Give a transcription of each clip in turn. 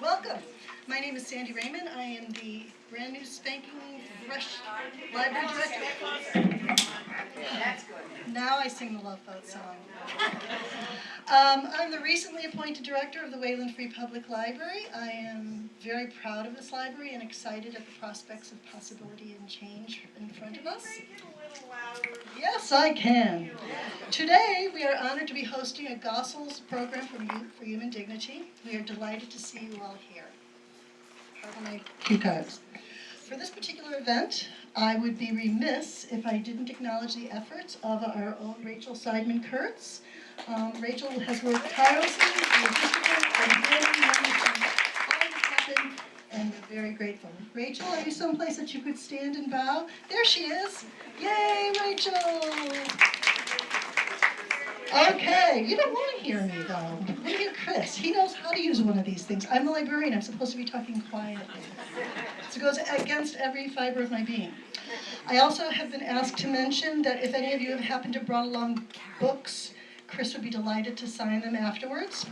Welcome. My name is Sandy Raymond. I am the brand new spanking fresh library director. That's good. Now I sing the Love Boat song. I'm the recently appointed director of the Wayland Free Public Library. I am very proud of this library and excited at the prospects of possibility and change in front of us. Make it a little louder. Yes, I can. Today, we are honored to be hosting a Gossels program from Youth for Human Dignity. We are delighted to see you all here. Pardon my cue cards. For this particular event, I would be remiss if I didn't acknowledge the efforts of our own Rachel Seidman-Kurtz. Rachel has worked tirelessly logistically and planning members to make all this happen, and we're very grateful. Rachel, are you someplace that you could stand and bow? There she is. Yay, Rachel! Okay, you don't want to hear me though. Look at Chris. He knows how to use one of these things. I'm a librarian. I'm supposed to be talking quietly. So it goes against every fiber of my being. I also have been asked to mention that if any of you have happened to brought along books, Chris would be delighted to sign them afterwards.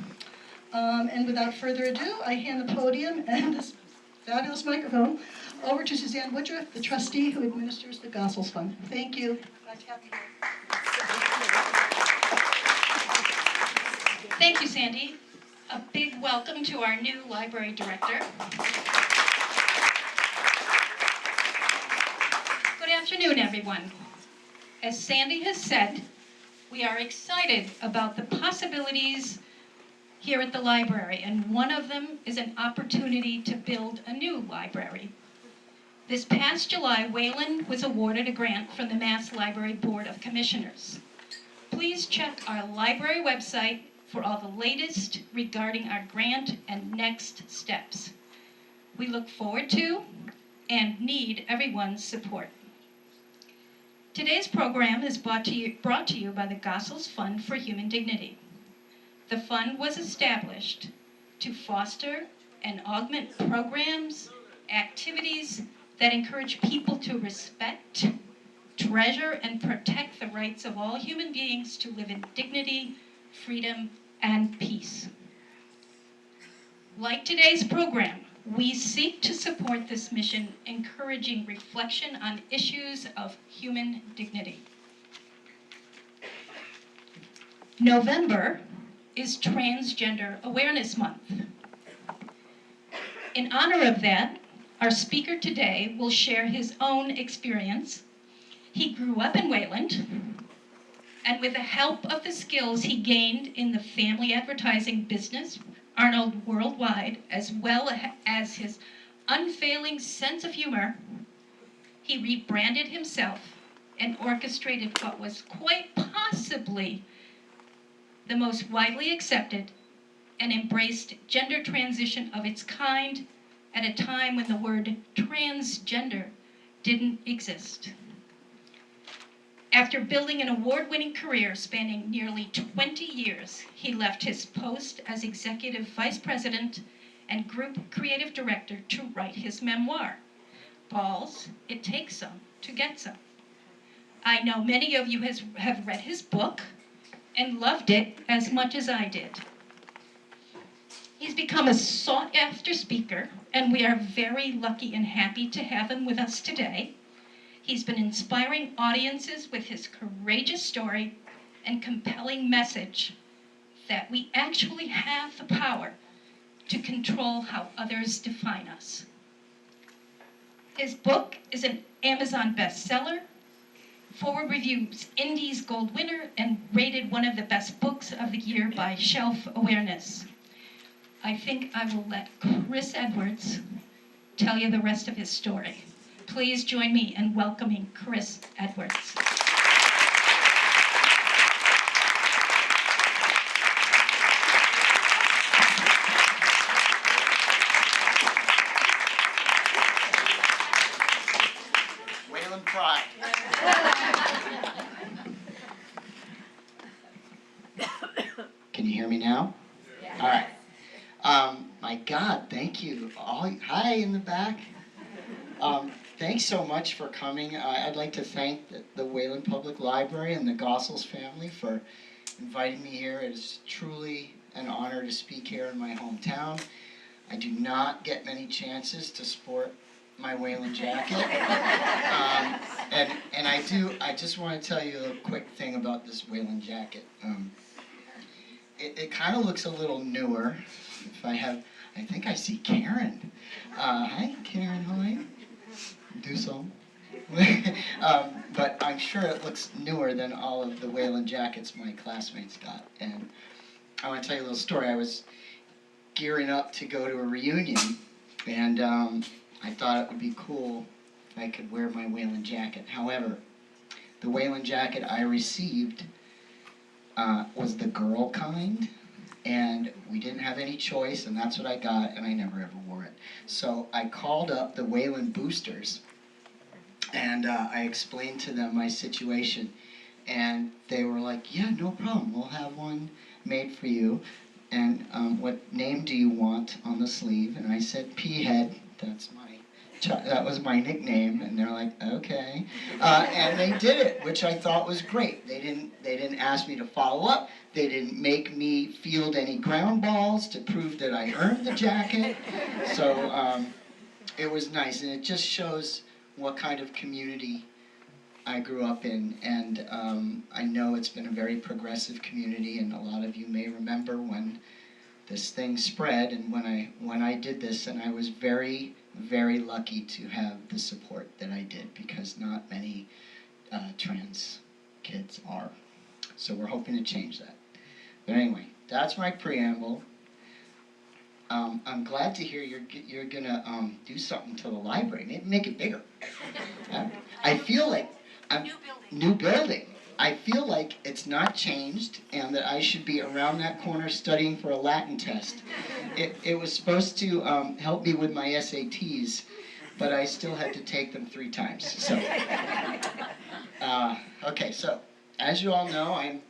And without further ado, I hand the podium and this fabulous microphone over to Suzanne Woodruff, the trustee who administers the Gossels Fund. Thank you. Glad to have you here. Thank you, Sandy. A big welcome to our new library director. Good afternoon, everyone. As Sandy has said, we are excited about the possibilities here at the library, and one of them is an opportunity to build a new library. This past July, Wayland was awarded a grant from the Mass Library Board of Commissioners. Please check our library website for all the latest regarding our grant and next steps. We look forward to and need everyone's support. Today's program is brought to you by the Gossels Fund for Human Dignity. The fund was established to foster and augment programs, activities that encourage people to respect, treasure, and protect the rights of all human beings to live in dignity, freedom, and peace. Like today's program, we seek to support this mission, encouraging reflection on issues of human dignity. November is Transgender Awareness Month. In honor of that, our speaker today will share his own experience. He grew up in Wayland, and with the help of the skills he gained in the family advertising business, Arnold Worldwide, as well as his unfailing sense of humor, he rebranded himself and orchestrated what was quite possibly the most widely accepted and embraced gender transition of its kind at a time when the word transgender didn't exist. After building an award-winning career spanning nearly 20 years, he left his post as Executive Vice President and Group Creative Director to write his memoir, Balls, It Takes Some to Get Some. I know many of you have read his book and loved it as much as I did. He's become a sought-after speaker, and we are very lucky and happy to have him with us today. He's been inspiring audiences with his courageous story and compelling message that we actually have the power to control how others define us. His book is an Amazon bestseller, Forward Review's Indies Gold winner, and rated one of the best books of the year by Shelf Awareness. I think I will let Chris Edwards tell you the rest of his story. Please join me in welcoming Chris Edwards. Wayland pride. Can you hear me now? Yeah. All right. My God, thank you all. Hi in the back. Thanks so much for coming. I'd like to thank the Wayland Public Library and the Gossels family for inviting me here. It is truly an honor to speak here in my hometown. I do not get many chances to sport my Whalen jacket. And I just want to tell you a quick thing about this Whalen jacket. It kind of looks a little newer. I think I see Karen. Hi, Karen Hoy. Do so. But I'm sure it looks newer than all of the Whalen jackets my classmates got. And I want to tell you a little story. I was gearing up to go to a reunion, and I thought it would be cool if I could wear my Whalen jacket. However, the Whalen jacket I received was the girl kind, and we didn't have any choice, and that's what I got, and I never ever wore it. So I called up the Whalen boosters, and I explained to them my situation, and they were like, yeah, no problem, we'll have one made for you. And what name do you want on the sleeve? And I said, P-Head, that was my nickname, and they're like, okay. And they did it, which I thought was great. They didn't ask me to follow up. They didn't make me field any ground balls to prove that I earned the jacket. So it was nice, and it just shows what kind of community I grew up in. And I know it's been a very progressive community, and a lot of you may remember when this thing spread and when I did this, and I was very, very lucky to have the support that I did, because not many trans kids are. So we're hoping to change that. But anyway, that's my preamble. I'm glad to hear you're gonna do something to the library. Maybe make it bigger. I feel like new building. I feel like it's not changed, and that I should be around that corner studying for a Latin test. It was supposed to help me with my SATs, but I still had to take them 3 times. So, okay, so as you all know, I'm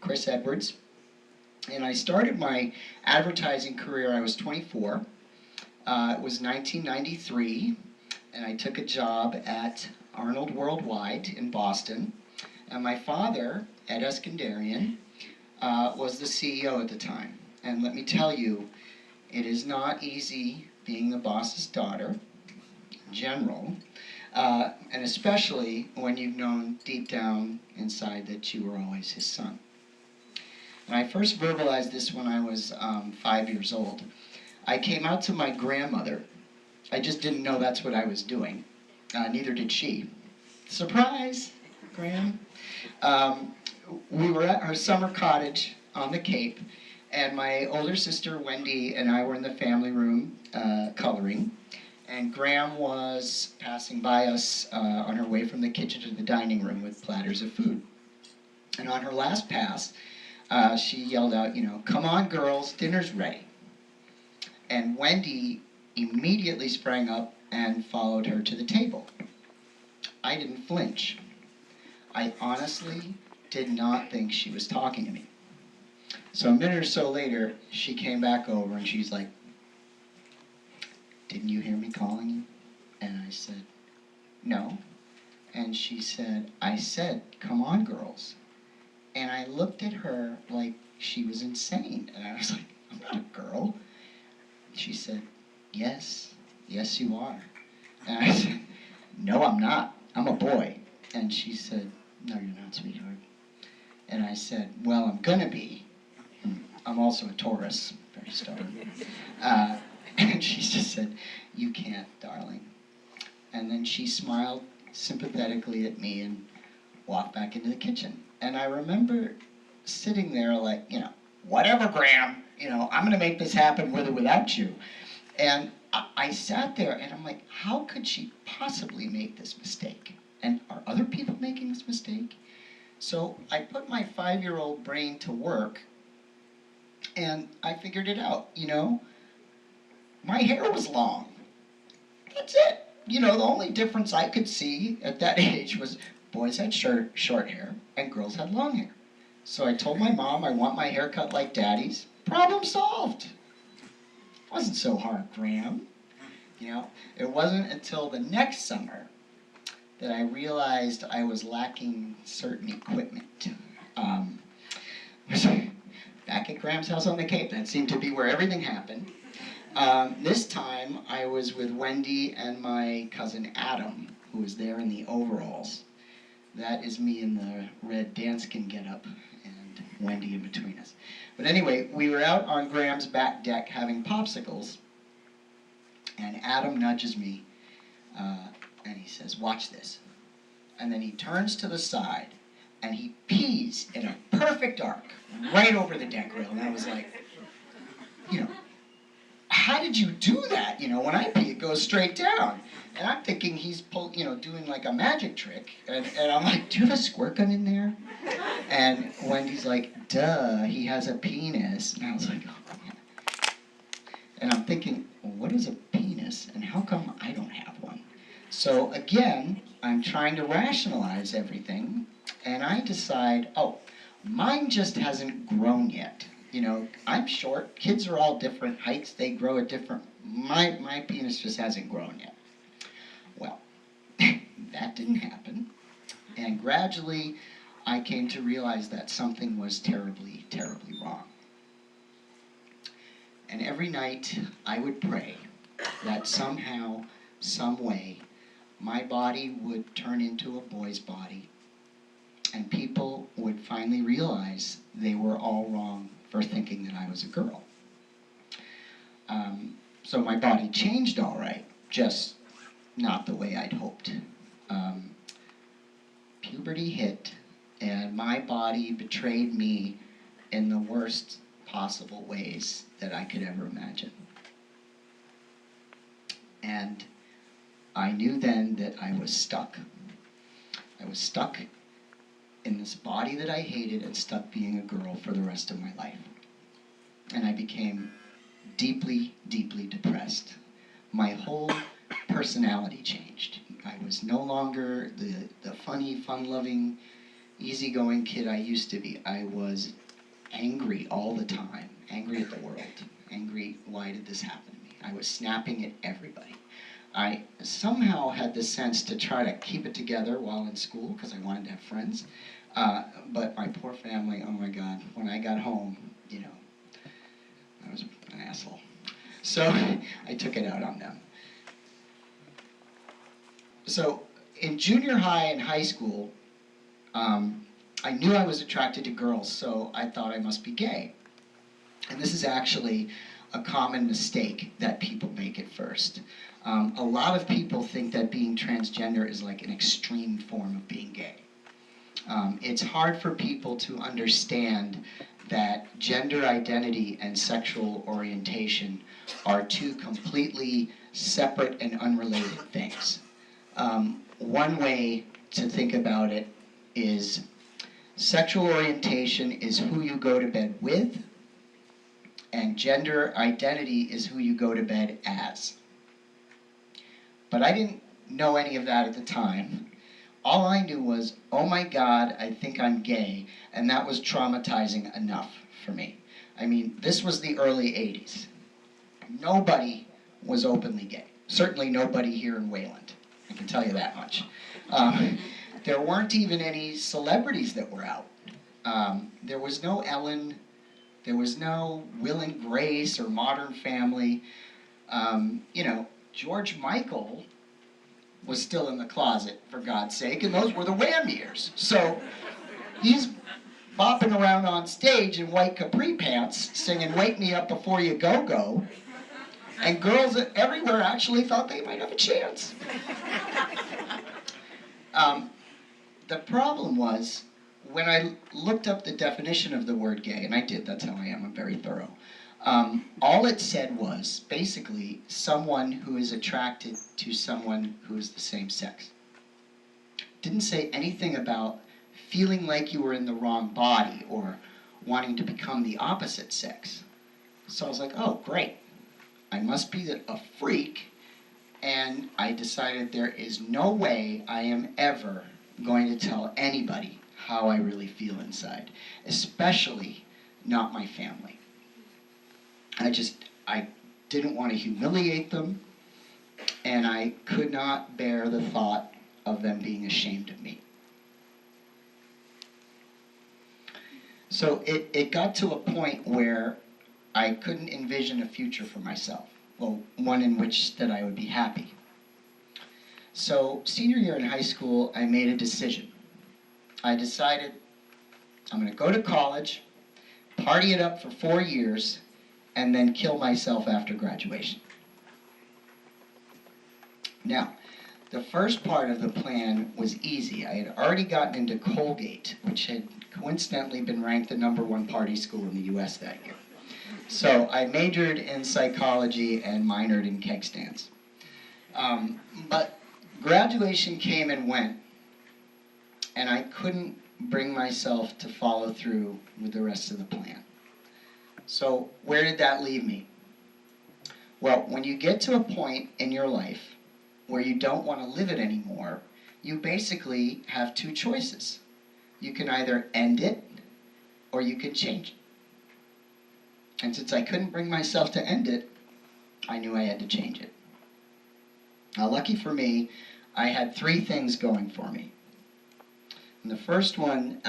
Chris Edwards, and I started my advertising career. I was 24. It was 1993, and I took a job at Arnold Worldwide in Boston. And my father, Ed Eskandarian, was the CEO at the time. And let me tell you, it is not easy being the boss's daughter, in general, and especially when you've known deep down inside that you were always his son. And I first verbalized this when I was 5 years old. I came out to my grandmother. I just didn't know that's what I was doing. Neither did she. Surprise, Gram. We were at her summer cottage on the Cape, and my older sister Wendy and I were in the family room coloring, and Gram was passing by us on her way from the kitchen to the dining room with platters of food. And on her last pass, she yelled out, come on girls, dinner's ready. And Wendy immediately sprang up and followed her to the table. I didn't flinch. I honestly did not think she was talking to me. So a minute or so later, she came back over and she's like, didn't you hear me calling you? And I said, no. And she said, I said, come on, girls. And I looked at her like she was insane. And I was like, I'm not a girl. She said, yes you are. And I said, no, I'm not. I'm a boy. And she said, no, you're not, sweetheart. And I said, well, I'm gonna be. I'm also a Taurus, very stubborn. And she just said, you can't, darling. And then she smiled sympathetically at me and walked back into the kitchen. And I remember sitting there like, whatever, Gram, I'm gonna make this happen with or without you. And I sat there and I'm like, how could she possibly make this mistake? And are other people making this mistake? So I put my 5-year-old brain to work, and I figured it out, My hair was long. That's it. The only difference I could see at that age was boys had short hair and girls had long hair. So I told my mom I want my hair cut like Daddy's. Problem solved. It wasn't so hard, Gram. It wasn't until the next summer that I realized I was lacking certain equipment. Back at Gram's house on the Cape, that seemed to be where everything happened. This time I was with Wendy and my cousin Adam, who was there in the overalls. That is me in the red danskin getup, and Wendy in between us. But anyway, we were out on Graham's back deck having popsicles, and Adam nudges me, and he says, "Watch this." And then he turns to the side, and he pees in a perfect arc right over the deck rail. And I was like, you know, how did you do that? You know, when I pee, it goes straight down. And I'm thinking he's doing like a magic trick. And I'm like, do you have a squirt gun in there? And Wendy's like, duh, he has a penis. And I was like, oh, man. And I'm thinking, well, what is a penis? And how come I don't have one? So again, I'm trying to rationalize everything. And I decide, oh, mine just hasn't grown yet. You know, I'm short. Kids are all different heights. They grow at different. My penis just hasn't grown yet. Well, that didn't happen. And gradually, I came to realize that something was terribly, terribly wrong. And every night, I would pray that somehow, some way, my body would turn into a boy's body, and people would finally realize they were all wrong for thinking that I was a girl. So my body changed all right, just not the way I'd hoped. Puberty hit, and my body betrayed me in the worst possible ways that I could ever imagine. And I knew then that I was stuck. I was stuck in this body that I hated and stuck being a girl for the rest of my life. And I became deeply, deeply depressed. My whole personality changed. I was no longer the funny, fun-loving, easygoing kid I used to be. I was angry all the time, angry at the world, angry, why did this happen to me? I was snapping at everybody. I somehow had the sense to try to keep it together while in school because I wanted to have friends. But my poor family, oh my God, when I got home, you know, I was an asshole. So I took it out on them. So in junior high and high school, I knew I was attracted to girls, so I thought I must be gay. And this is actually a common mistake that people make at first. A lot of people think that being transgender is like an extreme form of being gay. It's hard for people to understand that gender identity and sexual orientation are two completely separate and unrelated things. One way to think about it is sexual orientation is who you go to bed with, and gender identity is who you go to bed as. But I didn't know any of that at the time. All I knew was, oh my God, I think I'm gay, and that was traumatizing enough for me. I mean, this was the early 80s. Nobody was openly gay. Certainly nobody here in Wayland. I can tell you that much. There weren't even any celebrities that were out. There was no Ellen. There was no Will and Grace or Modern Family. You know, George Michael was still in the closet, for God's sake, and those were the Wham years. So he's bopping around on stage in white capri pants, singing "Wake Me Up Before You Go Go," and girls everywhere actually thought they might have a chance. The problem was, when I looked up the definition of the word gay, and I did, that's how I am, I'm very thorough, all it said was, basically, someone who is attracted to someone who is the same sex. Didn't say anything about feeling like you were in the wrong body or wanting to become the opposite sex. So I was like, oh, great. I must be a freak, and I decided there is no way I am ever going to tell anybody how I really feel inside, especially not my family. I didn't want to humiliate them, and I could not bear the thought of them being ashamed of me. So it got to a point where I couldn't envision a future for myself. well, one in which that I would be happy. So senior year in high school, I made a decision. I decided I'm going to go to college, party it up for 4 years, and then kill myself after graduation. Now, the first part of the plan was easy. I had already gotten into Colgate, which had coincidentally been ranked the #1 party school in the US that year. So I majored in psychology and minored in keg stands. But graduation came and went, and I couldn't bring myself to follow through with the rest of the plan. So where did that leave me? Well, when you get to a point in your life where you don't want to live it anymore, you basically have two choices. You can either end it or you can change it. And since I couldn't bring myself to end it, I knew I had to change it. Now, lucky for me, I had 3 things going for me. And the first one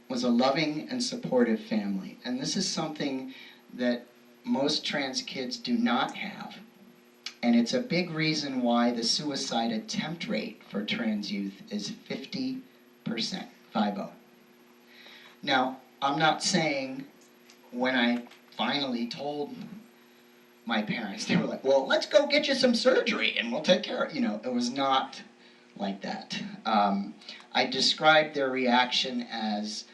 was a loving and supportive family. And this is something that most trans kids do not have. And it's a big reason why the suicide attempt rate for trans youth is 50%, 50. Now, I'm not saying when I finally told my parents, they were like, well, let's go get you some surgery and we'll take care of it. You know, it was not like that. I described their reaction as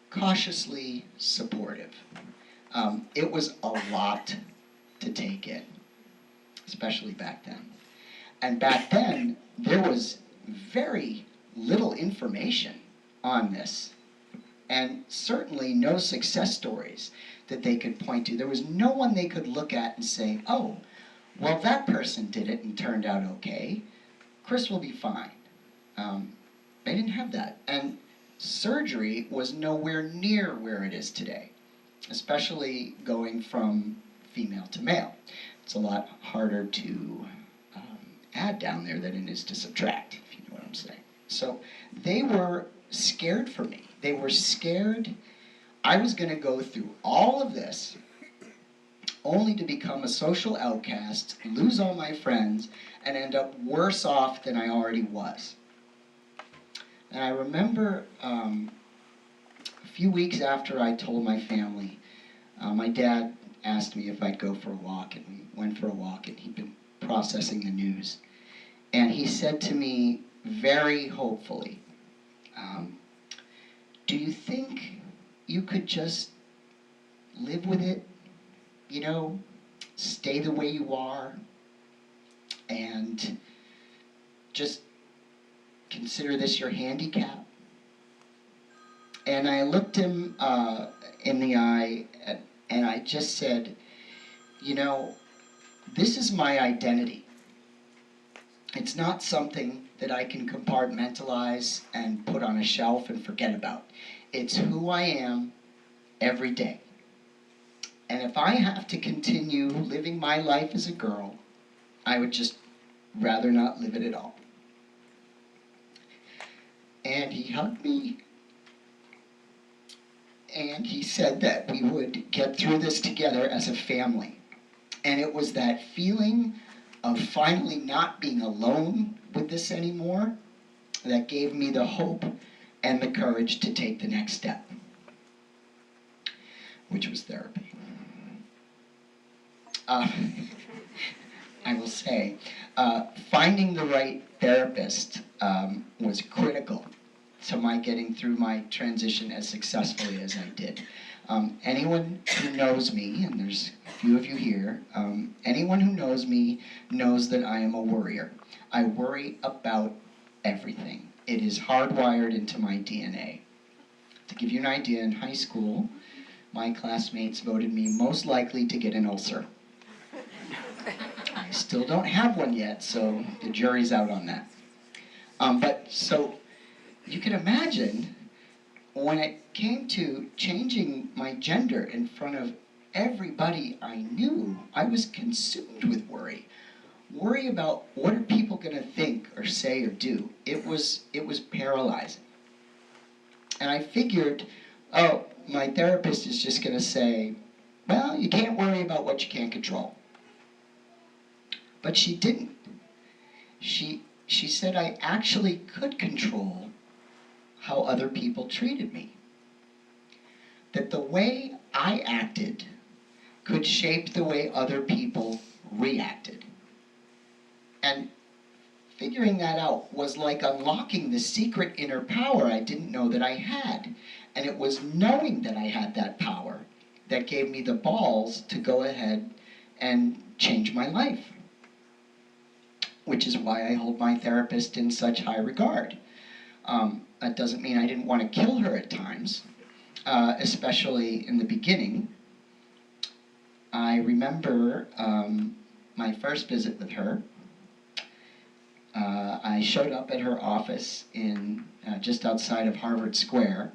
cautiously supportive. It was a lot to take in, especially back then. And back then, there was very little information on this, and certainly no success stories that they could point to. There was no one they could look at and say, oh, well, that person did it and turned out okay. Chris will be fine. They didn't have that. And surgery was nowhere near where it is today, especially going from female to male. It's a lot harder to add down there than it is to subtract, if you know what I'm saying. So they were scared for me. They were scared I was going to go through all of this only to become a social outcast, lose all my friends, and end up worse off than I already was. And I remember a few weeks after I told my family, my dad asked me if I'd go for a walk, and we went for a walk, and he'd been processing the news. And he said to me very hopefully, do you think you could just live with it, you know, stay the way you are, and just consider this your handicap? And I looked him in the eye, and I just said, you know, this is my identity. It's not something that I can compartmentalize and put on a shelf and forget about. It's who I am every day. And if I have to continue living my life as a girl, I would just rather not live it at all. And he hugged me, and he said that we would get through this together as a family. And it was that feeling of finally not being alone with this anymore that gave me the hope and the courage to take the next step, which was therapy. I will say, finding the right therapist was critical to my getting through my transition as successfully as I did. Anyone who knows me, and there's a few of you here, anyone who knows me knows that I am a worrier. I worry about everything. It is hardwired into my DNA. To give you an idea, in high school, my classmates voted me most likely to get an ulcer. I still don't have one yet, so the jury's out on that. But so you can imagine when it came to changing my gender in front of everybody I knew, I was consumed with worry. Worry about what are people going to think or say or do. It was paralyzing. And I figured, oh, my therapist is just going to say, well, you can't worry about what you can't control. But she didn't. She said I actually could control how other people treated me. That the way I acted could shape the way other people reacted. And figuring that out was like unlocking the secret inner power I didn't know that I had. And it was knowing that I had that power that gave me the balls to go ahead and change my life. Which is why I hold my therapist in such high regard. That doesn't mean I didn't want to kill her at times, especially in the beginning. I remember my first visit with her. I showed up at her office in just outside of Harvard Square,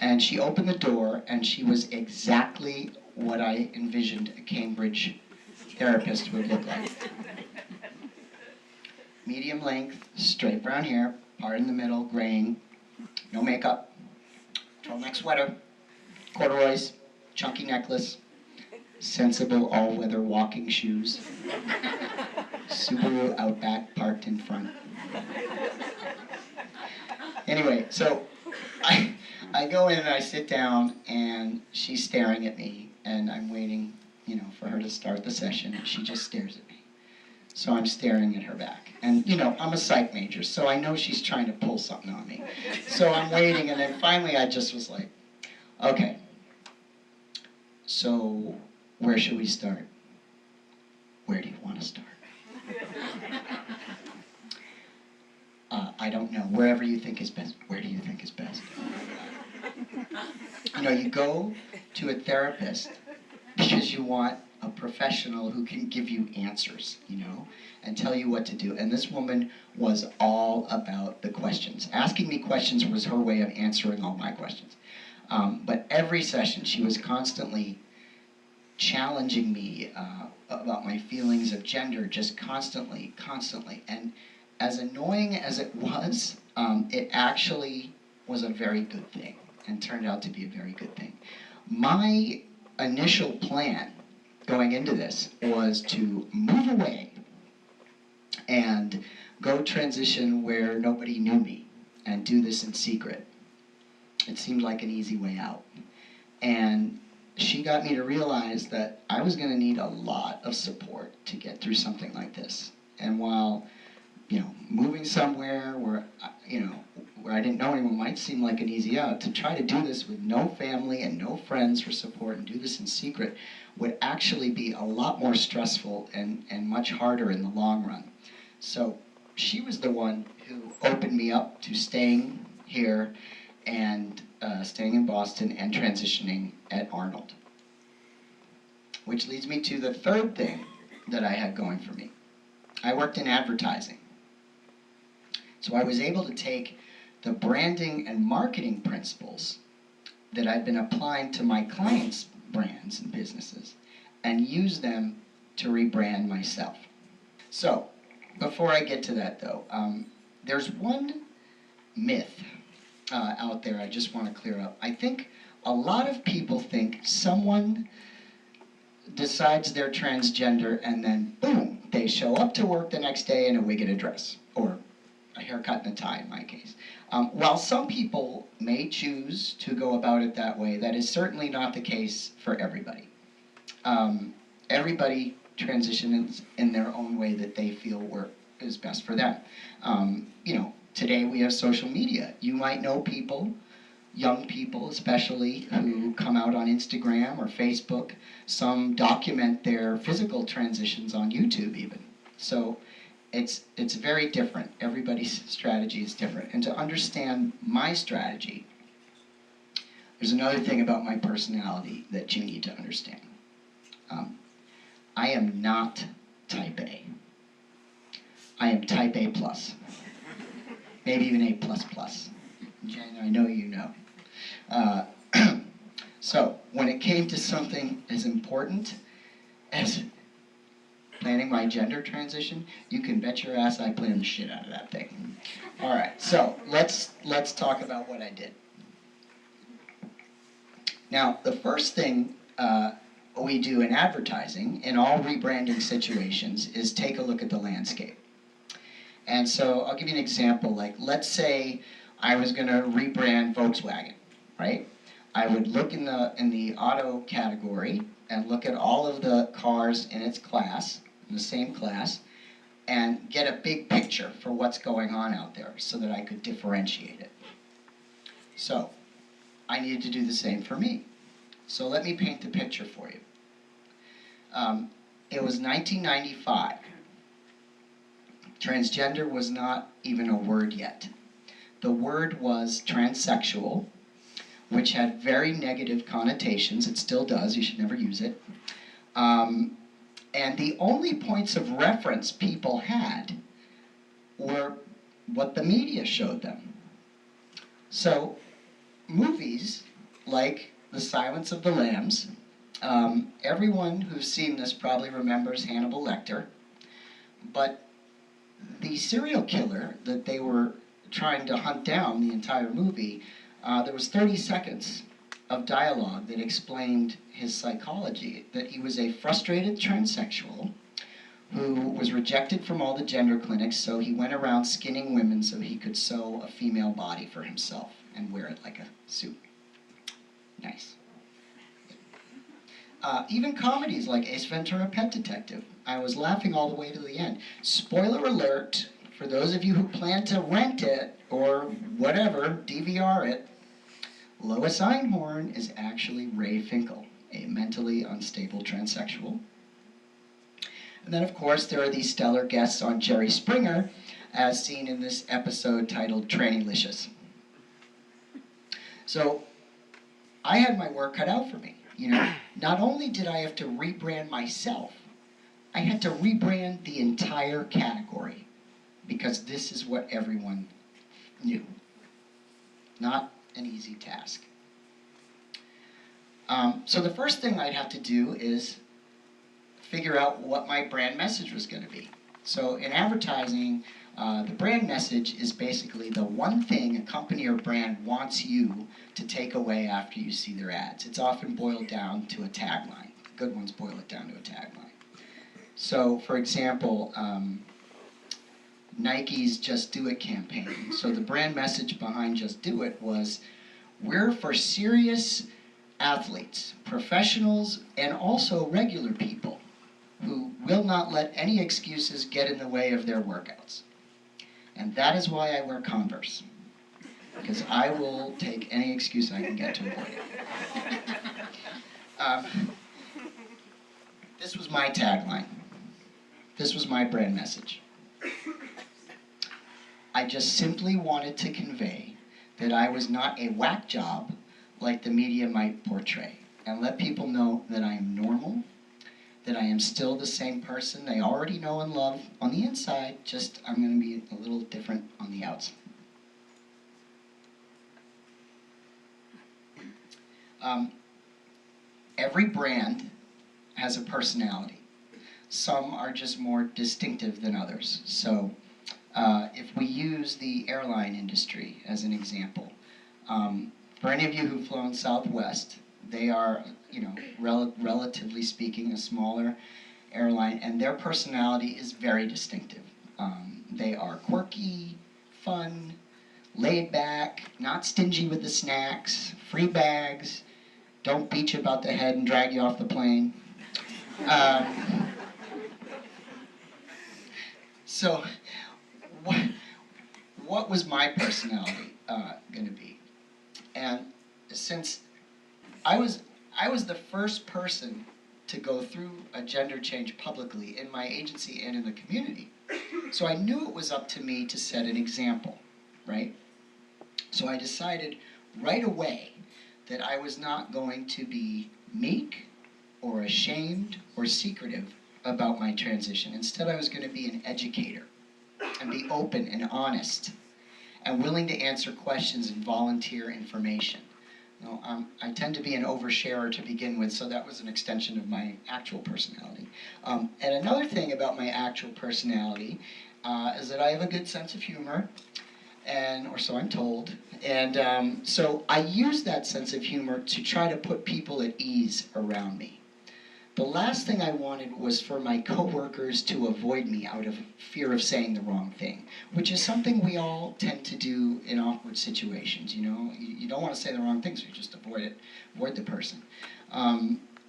and she opened the door, and she was exactly what I envisioned a Cambridge therapist would look like. Medium length, straight brown hair, part in the middle, graying, no makeup, turtleneck sweater, corduroys, chunky necklace, sensible all-weather walking shoes, Subaru Outback parked in front. Anyway, so I go in and I sit down, and she's staring at me, and I'm waiting, for her to start the session, and she just stares at me. So I'm staring at her back. And, I'm a psych major, so I know she's trying to pull something on me. So I'm waiting, and then finally I just was like, okay, so where should we start? Where do you want to start? I don't know. Wherever you think is best. Where do you think is best? You go to a therapist because you want a professional who can give you answers, and tell you what to do. And this woman was all about the questions. Asking me questions was her way of answering all my questions. But every session, she was constantly challenging me about my feelings of gender, just constantly. And as annoying as it was, it actually was a very good thing, and turned out to be a very good thing. My initial plan going into this was to move away and go transition where nobody knew me and do this in secret. It seemed like an easy way out. And she got me to realize that I was going to need a lot of support to get through something like this. And while, moving somewhere where, where I didn't know anyone might seem like an easy out, to try to do this with no family and no friends for support and do this in secret would actually be a lot more stressful and much harder in the long run. So she was the one who opened me up to staying here and staying in Boston and transitioning at Arnold. Which leads me to the third thing that I had going for me. I worked in advertising. So I was able to take the branding and marketing principles that I'd been applying to my clients' brands and businesses and use them to rebrand myself. So, before I get to that though, there's one myth out there I just want to clear up. I think a lot of people think someone decides they're transgender and then boom, they show up to work the next day in a wig and a dress, or a haircut and a tie in my case. While some people may choose to go about it that way, that is certainly not the case for everybody. Everybody transitions in their own way that they feel is best for them. Today we have social media. You might know people, young people especially, who come out on Instagram or Facebook. Some document their physical transitions on YouTube even. So it's very different. Everybody's strategy is different. And to understand my strategy, there's another thing about my personality that you need to understand. I am not type A. I am type A+. Maybe even A++. Jen, I know you know. So, when it came to something as important as planning my gender transition, you can bet your ass I planned the shit out of that thing. All right, so let's talk about what I did. Now, the first thing we do in advertising, in all rebranding situations, is take a look at the landscape. And so I'll give you an example. Like, let's say I was going to rebrand Volkswagen, right? I would look in the auto category and look at all of the cars in its class, in the same class, and get a big picture for what's going on out there so that I could differentiate it. So I needed to do the same for me. So let me paint the picture for you. It was 1995. Transgender was not even a word yet. The word was transsexual, which had very negative connotations. It still does. You should never use it. And the only points of reference people had were what the media showed them. So movies like The Silence of the Lambs, everyone who's seen this probably remembers Hannibal Lecter, but the serial killer that they were trying to hunt down the entire movie, there was 30 seconds of dialogue that explained his psychology, that he was a frustrated transsexual who was rejected from all the gender clinics, so he went around skinning women so he could sew a female body for himself and wear it like a suit. Nice. Even comedies like Ace Ventura: Pet Detective. I was laughing all the way to the end. Spoiler alert, for those of you who plan to rent it or whatever, DVR it, Lois Einhorn is actually Ray Finkel, a mentally unstable transsexual. And then, of course, there are these stellar guests on Jerry Springer, as seen in this episode titled Tranny-licious. So I had my work cut out for me. You know, not only did I have to rebrand myself, I had to rebrand the entire category, because this is what everyone knew. Not an easy task. So the first thing I'd have to do is figure out what my brand message was going to be. So in advertising, the brand message is basically the one thing a company or brand wants you to take away after you see their ads. It's often boiled down to a tagline. Good ones boil it down to a tagline. So, for example, Nike's Just Do It campaign. So the brand message behind Just Do It was, we're for serious athletes, professionals, and also regular people who will not let any excuses get in the way of their workouts. And that is why I wear Converse, because I will take any excuse I can get to avoid it. This was my tagline. This was my brand message. I just simply wanted to convey that I was not a whack job like the media might portray, and let people know that I am normal, that I am still the same person they already know and love on the inside, just I'm going to be a little different on the outside. Every brand has a personality. Some are just more distinctive than others. So if we use the airline industry as an example, for any of you who've flown Southwest, they are, you know, relatively speaking, a smaller airline, and their personality is very distinctive. They are quirky, fun, laid back, not stingy with the snacks, free bags, don't beat you about the head and drag you off the plane. So, what was my personality going to be? And since I was the first person to go through a gender change publicly in my agency and in the community, so I knew it was up to me to set an example, right? So I decided right away that I was not going to be meek or ashamed or secretive about my transition. Instead, I was going to be an educator and be open and honest and willing to answer questions and volunteer information. You know, I tend to be an oversharer to begin with, so that was an extension of my actual personality. And another thing about my actual personality is that I have a good sense of humor, or so I'm told. And so I use that sense of humor to try to put people at ease around me. the last thing I wanted was for my coworkers to avoid me out of fear of saying the wrong thing, which is something we all tend to do in awkward situations, you know? You don't want to say the wrong thing, so you just avoid it, avoid the person.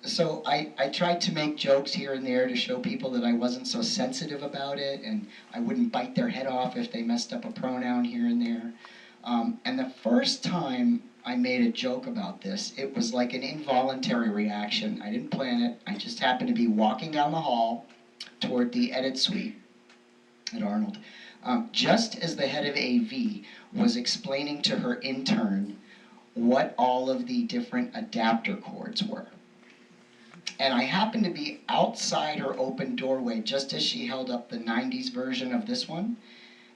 So I tried to make jokes here and there to show people that I wasn't so sensitive about it, and I wouldn't bite their head off if they messed up a pronoun here and there. And the first time I made a joke about this, it was like an involuntary reaction. I didn't plan it. I just happened to be walking down the hall toward the edit suite at Arnold, just as the head of AV was explaining to her intern what all of the different adapter cords were. And I happened to be outside her open doorway just as she held up the 90s version of this one.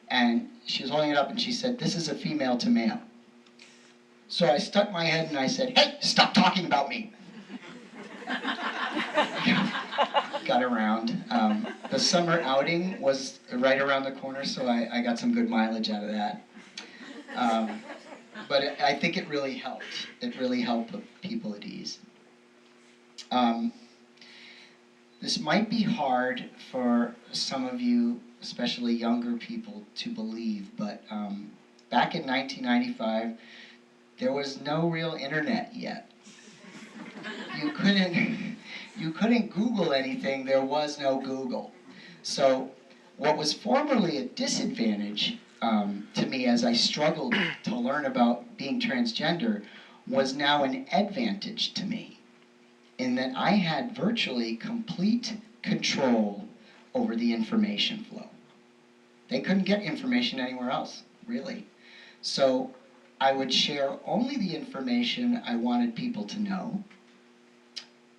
And she was holding it up and she said, "This is a female to male." So I stuck my head and I said, "Hey, stop talking about me." Got around. The summer outing was right around the corner, so I got some good mileage out of that. But I think it really helped. It really helped put people at ease. This might be hard for some of you, especially younger people, to believe, but back in 1995, there was no real internet yet. You couldn't Google anything, there was no Google. So what was formerly a disadvantage to me as I struggled to learn about being transgender was now an advantage to me, in that I had virtually complete control over the information flow. They couldn't get information anywhere else, really. So I would share only the information I wanted people to know,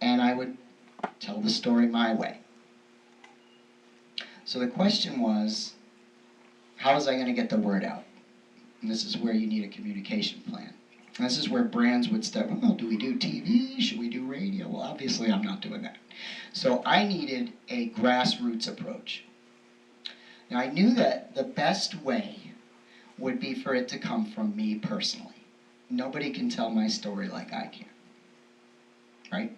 and I would tell the story my way. So the question was, how was I going to get the word out? And this is where you need a communication plan. And this is where brands would step, well, do we do TV? Should we do radio? Well, obviously I'm not doing that. So I needed a grassroots approach. Now I knew that the best way would be for it to come from me personally. Nobody can tell my story like I can, right?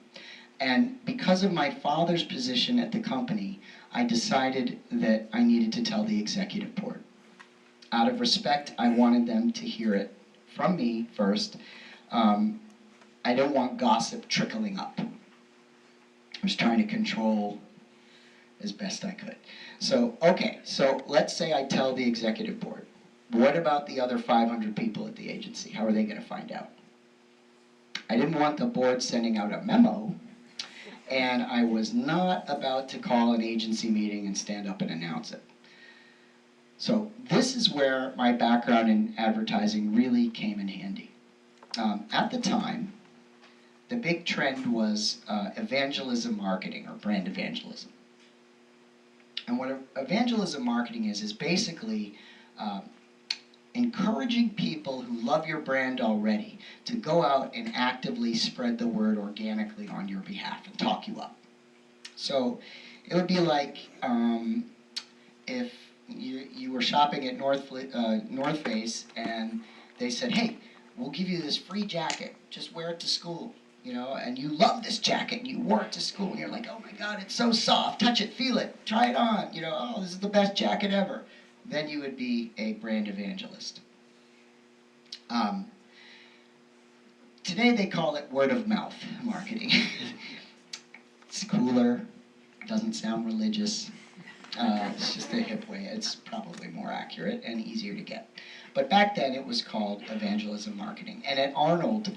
And because of my father's position at the company, I decided that I needed to tell the executive board. Out of respect, I wanted them to hear it from me first. I don't want gossip trickling up. I was trying to control as best I could. So, okay, so let's say I tell the executive board. What about the other 500 people at the agency? How are they going to find out? I didn't want the board sending out a memo, and I was not about to call an agency meeting and stand up and announce it. So this is where my background in advertising really came in handy. At the time, the big trend was evangelism marketing, or brand evangelism. And what evangelism marketing is basically encouraging people who love your brand already to go out and actively spread the word organically on your behalf and talk you up. So it would be like if you were shopping at North Face and they said, "Hey, we'll give you this free jacket, just wear it to school," you know, and you love this jacket and you wore it to school and you're like, "Oh my God, it's so soft, touch it, feel it, try it on, you know, oh, this is the best jacket ever." Then you would be a brand evangelist. Today they call it word of mouth marketing. It's cooler, doesn't sound religious. It's just a hip way. It's probably more accurate and easier to get. But back then it was called evangelism marketing. And at Arnold,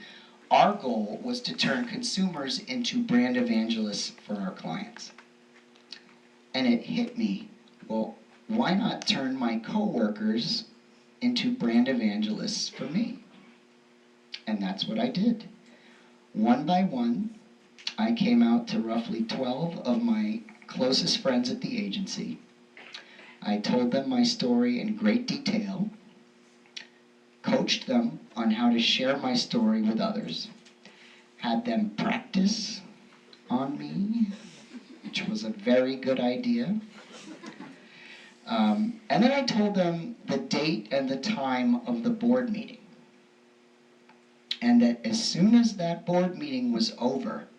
our goal was to turn consumers into brand evangelists for our clients. And it hit me, well, why not turn my coworkers into brand evangelists for me? And that's what I did. One by one, I came out to roughly 12 of my closest friends at the agency. I told them my story in great detail, coached them on how to share my story with others, had them practice on me, which was a very good idea. And then I told them the date and the time of the board meeting. And that as soon as that board meeting was over,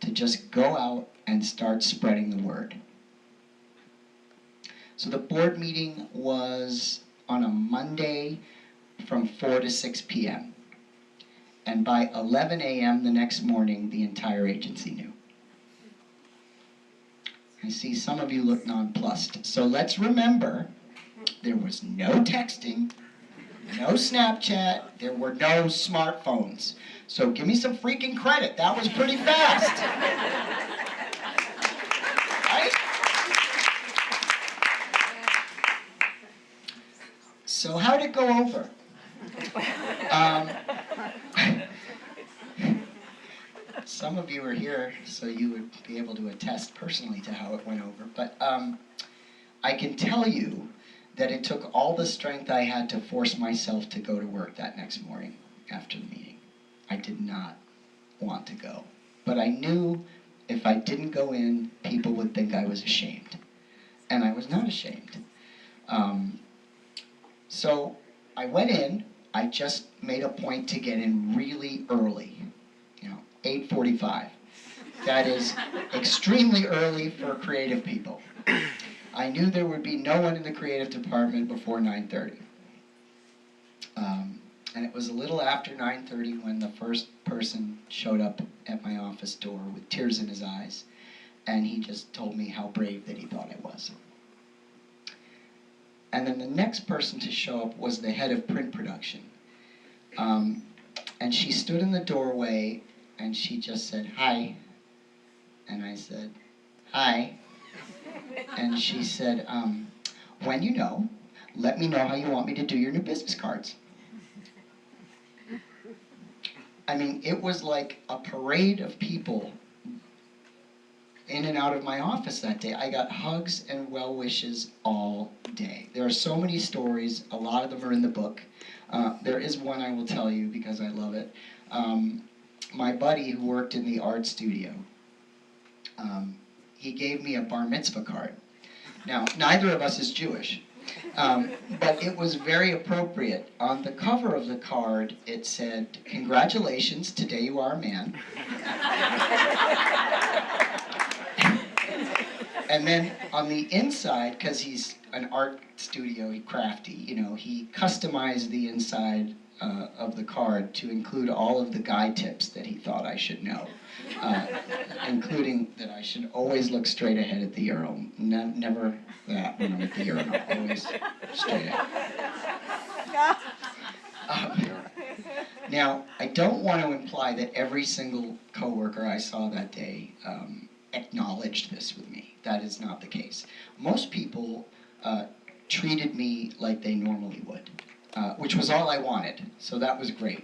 to just go out and start spreading the word. So the board meeting was on a Monday from 4 to 6 p.m. And by 11 a.m. the next morning, the entire agency knew. I see some of you look nonplussed. So let's remember, there was no texting, no Snapchat, there were no smartphones. So give me some freaking credit. That was pretty fast. Right? So how'd it go over? Some of you are here, so you would be able to attest personally to how it went over. But I can tell you that it took all the strength I had to force myself to go to work that next morning after the meeting. I did not want to go. But I knew if I didn't go in, people would think I was ashamed. And I was not ashamed. So I went in. I just made a point to get in really early, 8:45. That is extremely early for creative people. I knew there would be no one in the creative department before 9:30. And it was a little after 9:30 when the first person showed up at my office door with tears in his eyes, and he just told me how brave that he thought I was. And then the next person to show up was the head of print production. And she stood in the doorway and she just said, "Hi." And I said, "Hi." And she said, "When you know, let me know how you want me to do your new business cards." I mean, it was like a parade of people in and out of my office that day. I got hugs and well wishes all day. There are so many stories. A lot of them are in the book. There is one I will tell you because I love it. My buddy who worked in the art studio, he gave me a bar mitzvah card. Now, neither of us is Jewish, but it was very appropriate. On the cover of the card, it said, "Congratulations, today you are a man." And then on the inside, because he's an art studio, he's crafty, he customized the inside of the card to include all of the guy tips that he thought I should know, including that I should always look straight ahead at the urinal. Never that when I'm at the urinal, always straight ahead. Now, I don't want to imply that every single coworker I saw that day acknowledged this with me. That is not the case. Most people treated me like they normally would, which was all I wanted, so that was great.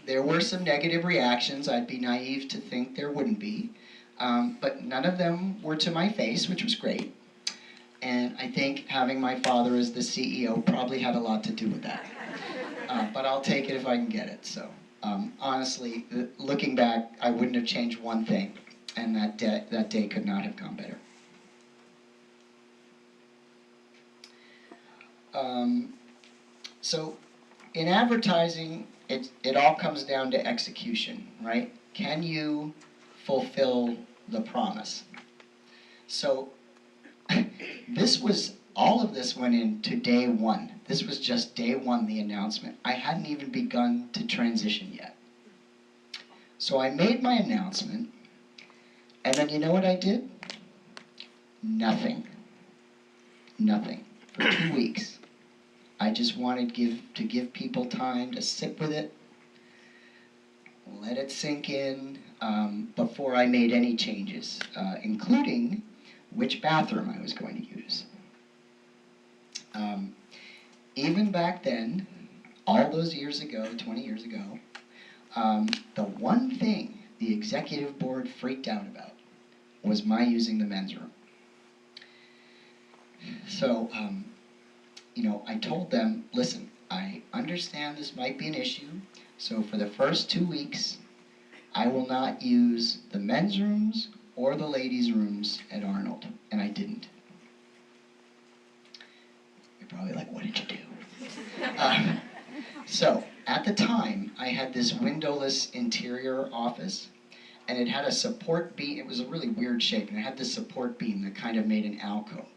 There were some negative reactions. I'd be naive to think there wouldn't be, but none of them were to my face, which was great. And I think having my father as the CEO probably had a lot to do with that. But I'll take it if I can get it. So honestly, looking back, I wouldn't have changed one thing. And that day could not have gone better. So in advertising, it all comes down to execution, right? Can you fulfill the promise? So all of this went into day one. This was just day one, the announcement. I hadn't even begun to transition yet. So I made my announcement. And then you know what I did? Nothing. Nothing. For 2 weeks. I just wanted to give people time to sit with it, let it sink in, before I made any changes, including which bathroom I was going to use. Even back then, all those years ago, 20 years ago, the one thing the executive board freaked out about was my using the men's room. So, I told them, listen, I understand this might be an issue, so for the first 2 weeks, I will not use the men's rooms or the ladies' rooms at Arnold, and I didn't. You're probably like, what did you do? So, at the time, I had this windowless interior office, and it had a support beam. It was a really weird shape, and it had this support beam that kind of made an alcove.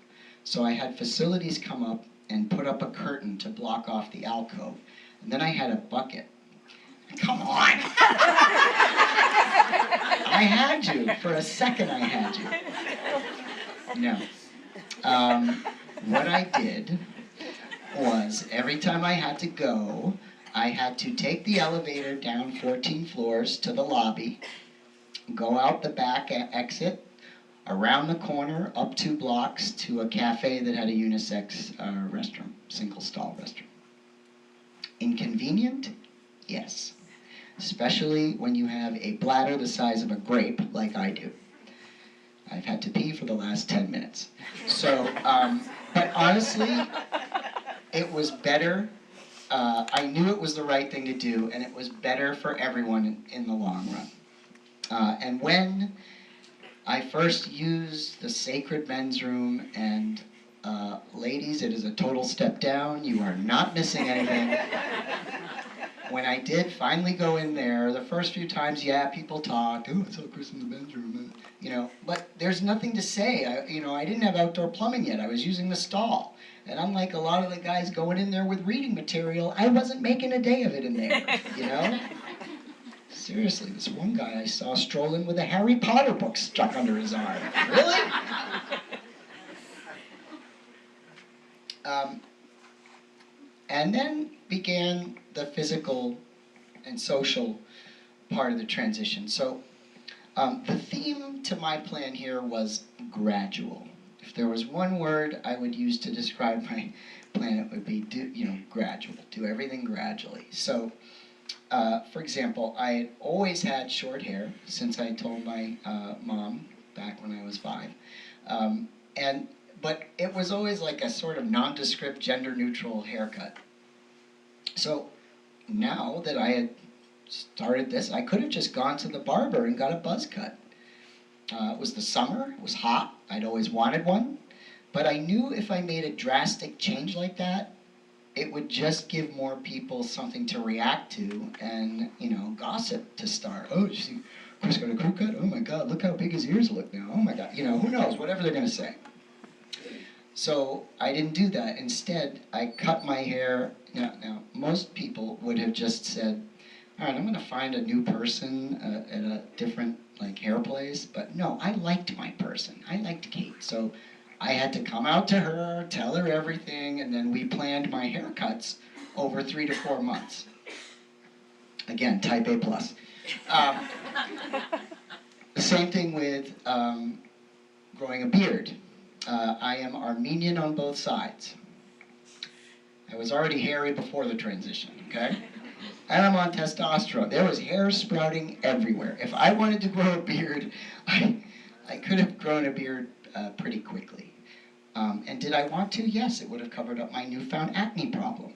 So I had facilities come up and put up a curtain to block off the alcove, and then I had a bucket. Come on! I had to. For a second, I had to. No. What I did was, every time I had to go, I had to take the elevator down 14 floors to the lobby, go out the back exit, around the corner, up 2 blocks to a cafe that had a unisex restroom, single stall restroom. Inconvenient? Yes. Especially when you have a bladder the size of a grape, like I do. I've had to pee for the last 10 minutes. So, but honestly, it was better. I knew it was the right thing to do, and it was better for everyone in the long run. And when I first used the sacred men's room, and ladies, it is a total step down. You are not missing anything. When I did finally go in there, the first few times, yeah, people talked, oh, I saw Chris in the men's room, you know, but there's nothing to say. I didn't have outdoor plumbing yet. I was using the stall. And unlike a lot of the guys going in there with reading material, I wasn't making a day of it in there, you know? Seriously, this one guy I saw strolling with a Harry Potter book stuck under his arm. Really? And then began the physical and social part of the transition. So the theme to my plan here was gradual. If there was one word I would use to describe my plan, it would be gradual. Do everything gradually. So, for example, I had always had short hair since I told my mom back when I was 5. But it was always like a sort of nondescript, gender-neutral haircut. So now that I had started this, I could have just gone to the barber and got a buzz cut. It was the summer, it was hot, I'd always wanted one, but I knew if I made a drastic change like that, it would just give more people something to react to and, gossip to start. Oh, did you see Chris got a crew cut? Oh my God, look how big his ears look now. Oh my God, who knows, whatever they're gonna say. So I didn't do that. Instead, I cut my hair. Now most people would have just said, all right, I'm going to find a new person at a different hair place. But no, I liked my person. I liked Kate. So I had to come out to her, tell her everything, and then we planned my haircuts over 3 to 4 months. Again, type A+. The same thing with growing a beard. I am Armenian on both sides. I was already hairy before the transition, okay? And I'm on testosterone. There was hair sprouting everywhere. If I wanted to grow a beard, I could have grown a beard pretty quickly. And did I want to? Yes, it would have covered up my newfound acne problem.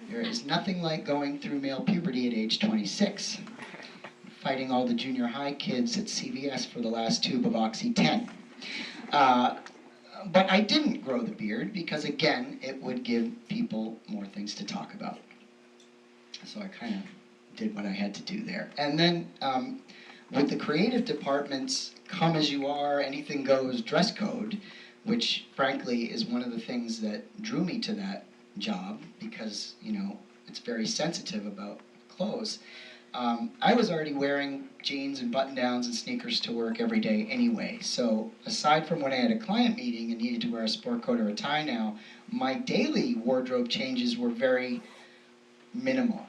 There is nothing like going through male puberty at age 26, fighting all the junior high kids at CVS for the last tube of Oxy-10. But I didn't grow the beard because, again, it would give people more things to talk about. So I kind of did what I had to do there. And then with the creative department's come as you are, anything goes dress code, which frankly is one of the things that drew me to that job because, it's very sensitive about clothes. I was already wearing jeans and button-downs and sneakers to work every day anyway. So aside from when I had a client meeting and needed to wear a sport coat or a tie now, my daily wardrobe changes were very minimal.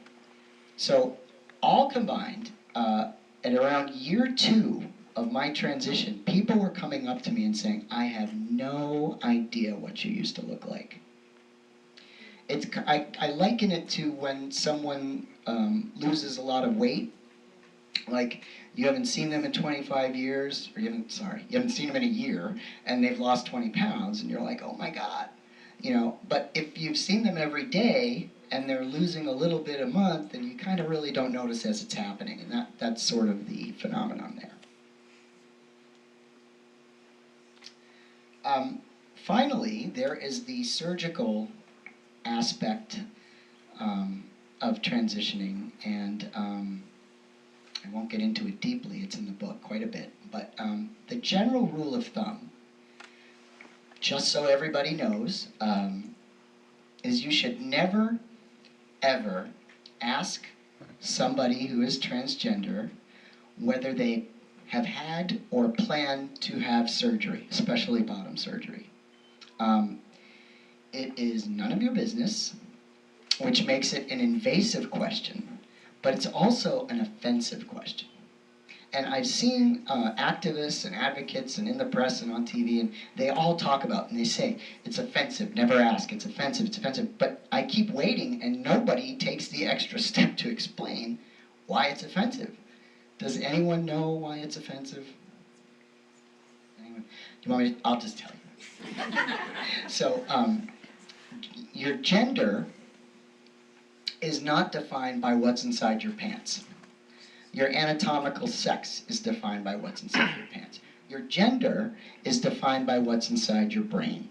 So all combined, at around year 2 of my transition, people were coming up to me and saying, I have no idea what you used to look like. I liken it to when someone loses a lot of weight, like you haven't seen them in 25 years, or you haven't seen them in a year, and they've lost 20 pounds, and you're like, oh my God, but if you've seen them every day, and they're losing a little bit a month, then you kind of really don't notice as it's happening, and that's sort of the phenomenon there. Finally, there is the surgical aspect of transitioning, and I won't get into it deeply, it's in the book quite a bit. But the general rule of thumb, just so everybody knows, is you should never, ever ask somebody who is transgender whether they have had or plan to have surgery, especially bottom surgery. It is none of your business, which makes it an invasive question, but it's also an offensive question. And I've seen activists and advocates and in the press and on TV, and they all talk about, and they say, it's offensive, never ask, it's offensive, it's offensive. But I keep waiting, and nobody takes the extra step to explain why it's offensive. Does anyone know why it's offensive? Anyone? Do you want me to? I'll just tell you. So, your gender is not defined by what's inside your pants. Your anatomical sex is defined by what's inside your pants. Your gender is defined by what's inside your brain.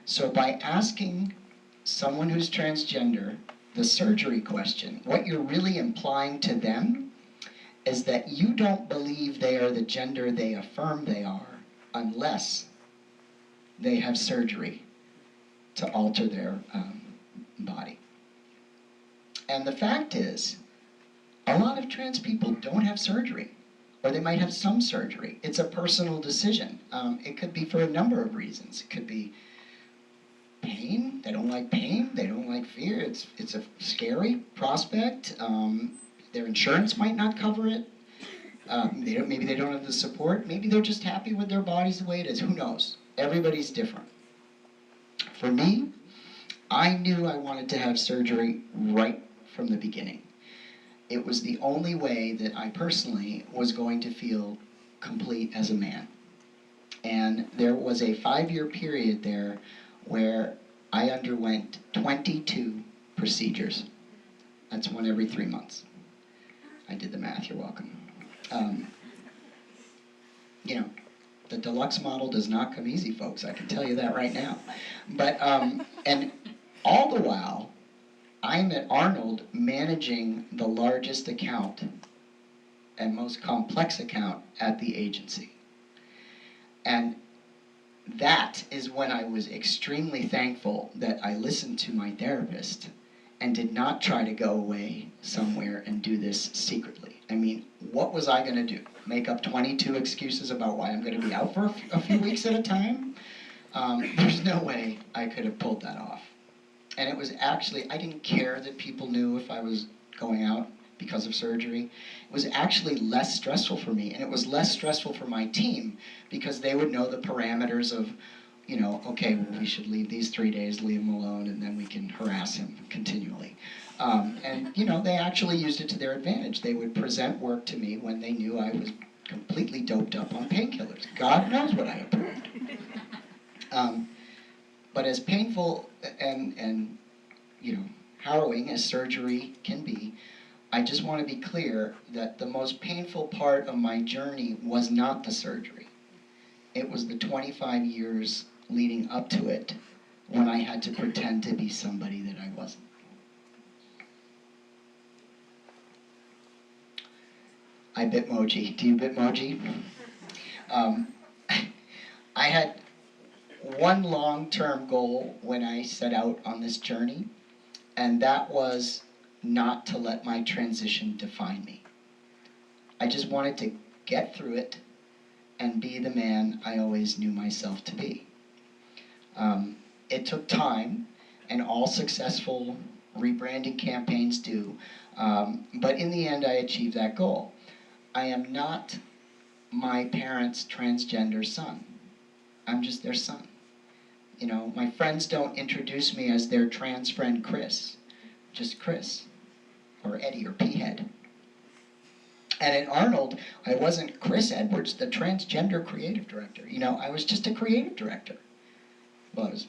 So by asking someone who's transgender the surgery question, what you're really implying to them is that you don't believe they are the gender they affirm they are unless they have surgery to alter their body. And the fact is, a lot of trans people don't have surgery, or they might have some surgery. It's a personal decision. It could be for a number of reasons. It could be pain. They don't like pain. They don't like fear. It's a scary prospect. Their insurance might not cover it. Maybe they don't have the support. Maybe they're just happy with their bodies the way it is. Who knows? Everybody's different. For me, I knew I wanted to have surgery right from the beginning. It was the only way that I personally was going to feel complete as a man. And there was a 5-year period there where I underwent 22 procedures. That's one every 3 months. I did the math, you're welcome. You know, the deluxe model does not come easy, folks, I can tell you that right now. But, and all the while, I'm at Arnold managing the largest account and most complex account at the agency. And that is when I was extremely thankful that I listened to my therapist and did not try to go away somewhere and do this secretly. I mean, what was I going to do? Make up 22 excuses about why I'm going to be out for a few weeks at a time? There's no way I could have pulled that off. And it was actually, I didn't care that people knew if I was going out because of surgery. It was actually less stressful for me, and it was less stressful for my team because they would know the parameters of, you know, okay, well, we should leave these 3 days, leave him alone, and then we can harass him continually. And, you know, they actually used it to their advantage. They would present work to me when they knew I was completely doped up on painkillers. God knows what I approved. But as painful and you know, harrowing as surgery can be, I just want to be clear that the most painful part of my journey was not the surgery. It was the 25 years leading up to it when I had to pretend to be somebody that I wasn't. I Bitmoji. Do you Bitmoji? I had one long-term goal when I set out on this journey, and that was not to let my transition define me. I just wanted to get through it and be the man I always knew myself to be. It took time, and all successful rebranding campaigns do, but in the end I achieved that goal. I am not my parents' transgender son. I'm just their son. You know, my friends don't introduce me as their trans friend Chris, just Chris, or Eddie, or P-Head. And at Arnold, I wasn't Chris Edwards, the transgender creative director. You know, I was just a creative director. Well, I was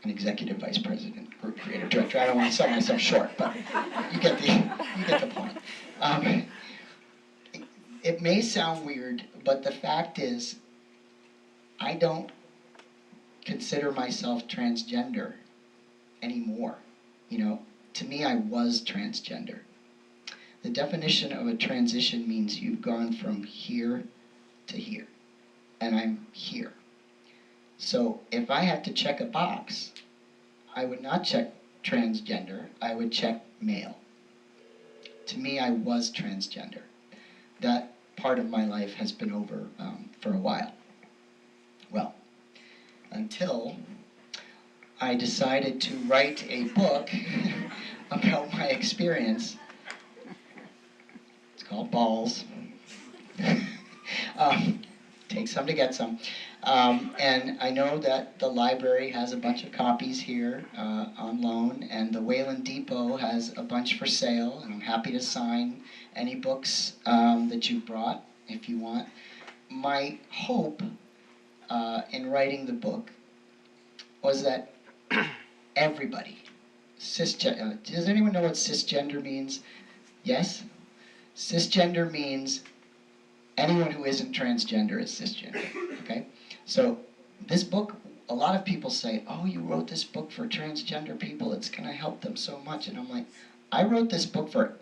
an executive vice president, group creative director. I don't want to sell myself short, but you get the point. It may sound weird, but the fact is, I don't consider myself transgender anymore. You know, to me, I was transgender. The definition of a transition means you've gone from here to here, and I'm here. So if I had to check a box, I would not check transgender, I would check male. To me, I was transgender. That part of my life has been over for a while. Well, until I decided to write a book about my experience. It's called Balls. Takes some to get some. And I know that the library has a bunch of copies here on loan, and the Wayland Depot has a bunch for sale, and I'm happy to sign any books that you brought if you want. My hope in writing the book was that everybody, cisgender, does anyone know what cisgender means? Yes? Cisgender means anyone who isn't transgender is cisgender, okay? So this book, a lot of people say, oh, you wrote this book for transgender people, it's gonna help them so much. And I'm like, I wrote this book for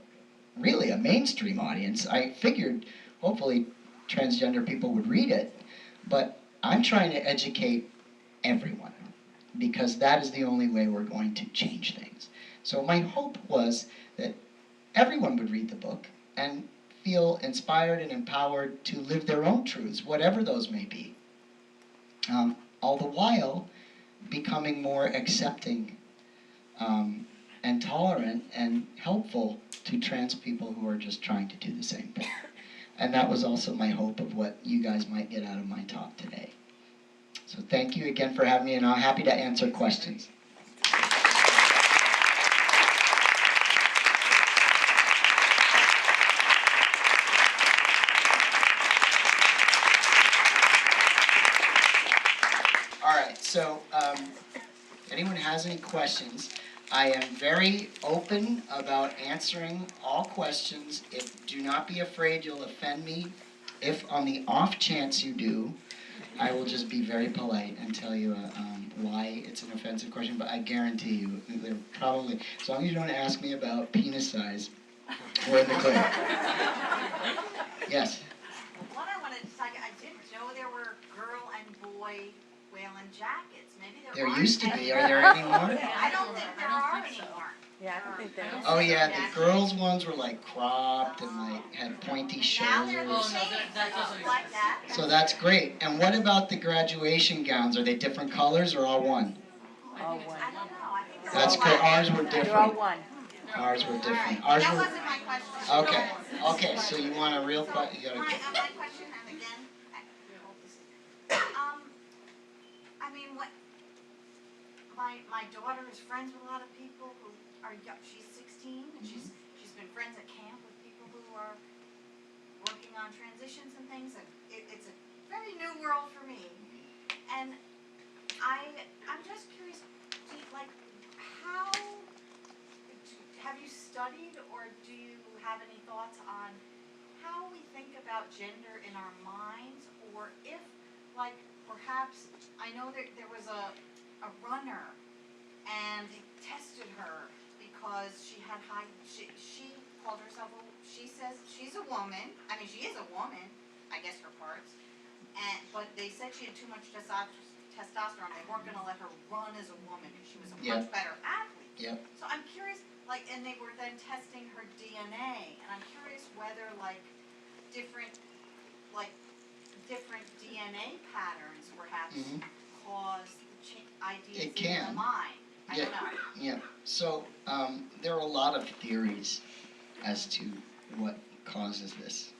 really a mainstream audience. I figured hopefully transgender people would read it, but I'm trying to educate everyone, because that is the only way we're going to change things. So my hope was that everyone would read the book and feel inspired and empowered to live their own truths, whatever those may be, all the while becoming more accepting and tolerant and helpful to trans people who are just trying to do the same thing. And that was also my hope of what you guys might get out of my talk today. So thank you again for having me, and I'm happy to answer questions. All right, so if anyone has any questions, I am very open about answering all questions. Do not be afraid you'll offend me. If on the off chance you do, I will just be very polite and tell you why it's an offensive question, but I guarantee you, they're probably, as long as you don't ask me about penis size, we're in the clear. Yes? What I wanted to tell you, I didn't know there were girl and boy Wayland jackets. Maybe there There aren't used to any. be. Are there any more? I don't think there are anymore. Yeah, I don't think there is. Oh yeah, the girls' ones were like cropped and like had pointy Now they're the shoulders. same, like that. So that's great. And what about the graduation gowns? Are they different colors or all one? All one. I don't know, I think they're That's all great. black. Ours were They're all different. one. Ours were All right, different. Ours that were. wasn't my question. Okay. Okay. So you want a real question? You gotta. My question, and again, I mean, what, my daughter is friends with a lot of people who are young. She's 16, and she's been friends at camp with people who are working on transitions and things, and it's a very new world for me. And I'm just curious, like, how, have you studied, or do you have any thoughts on how we think about gender in our minds, or if, like, perhaps, I know there was a runner, and they tested her because she had she called herself, she says she's a woman, I mean, she is a woman, I guess her parts, but they said she had too much testosterone, they weren't gonna let her run as a woman, because she was a much better athlete. Yep. So I'm curious, like, and they were then testing her DNA, and I'm curious whether, like, different DNA patterns perhaps cause ideas It in can. the mind. I don't know. Yeah. So there are a lot of theories as to what causes this.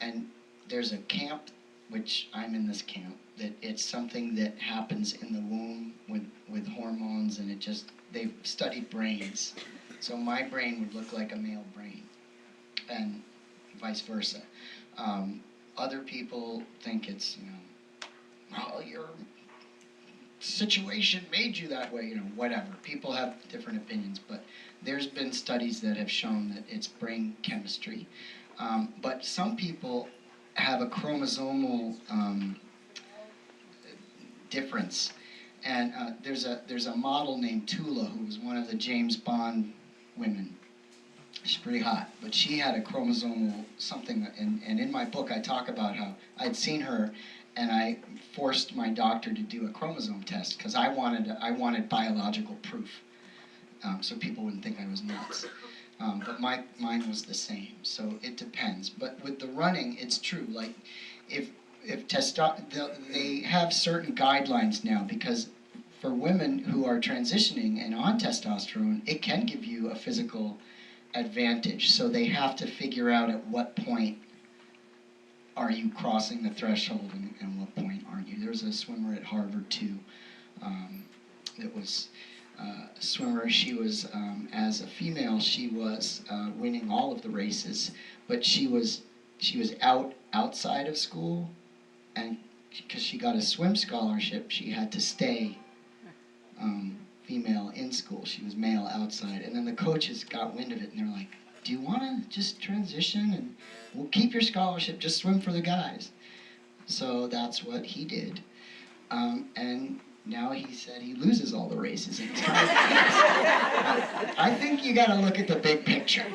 And there's a camp, which I'm in this camp, that it's something that happens in the womb with hormones, and they've studied brains. So my brain would look like a male brain, and vice versa. Other people think it's, well, your situation made you that way, whatever. People have different opinions, but there's been studies that have shown that it's brain chemistry. But some people have a chromosomal difference. And there's a model named Tula, who was one of the James Bond women. She's pretty hot, but she had a chromosomal something, and in my book I talk about how I'd seen her, and I forced my doctor to do a chromosome test because I wanted biological proof, so people wouldn't think I was nuts. But mine was the same, so it depends. But with the running, it's true. Like, if they have certain guidelines now because for women who are transitioning and on testosterone, it can give you a physical advantage. So they have to figure out at what point are you crossing the threshold and what point aren't you. There was a swimmer at Harvard too that was a swimmer. She was, as a female, she was winning all of the races, but she was outside of school, and because she got a swim scholarship, she had to stay female in school. She was male outside. And then the coaches got wind of it, and they're like, do you want to just transition and we'll keep your scholarship, just swim for the guys? So that's what he did. And now he said he loses all the races in his time. I think you got to look at the big picture.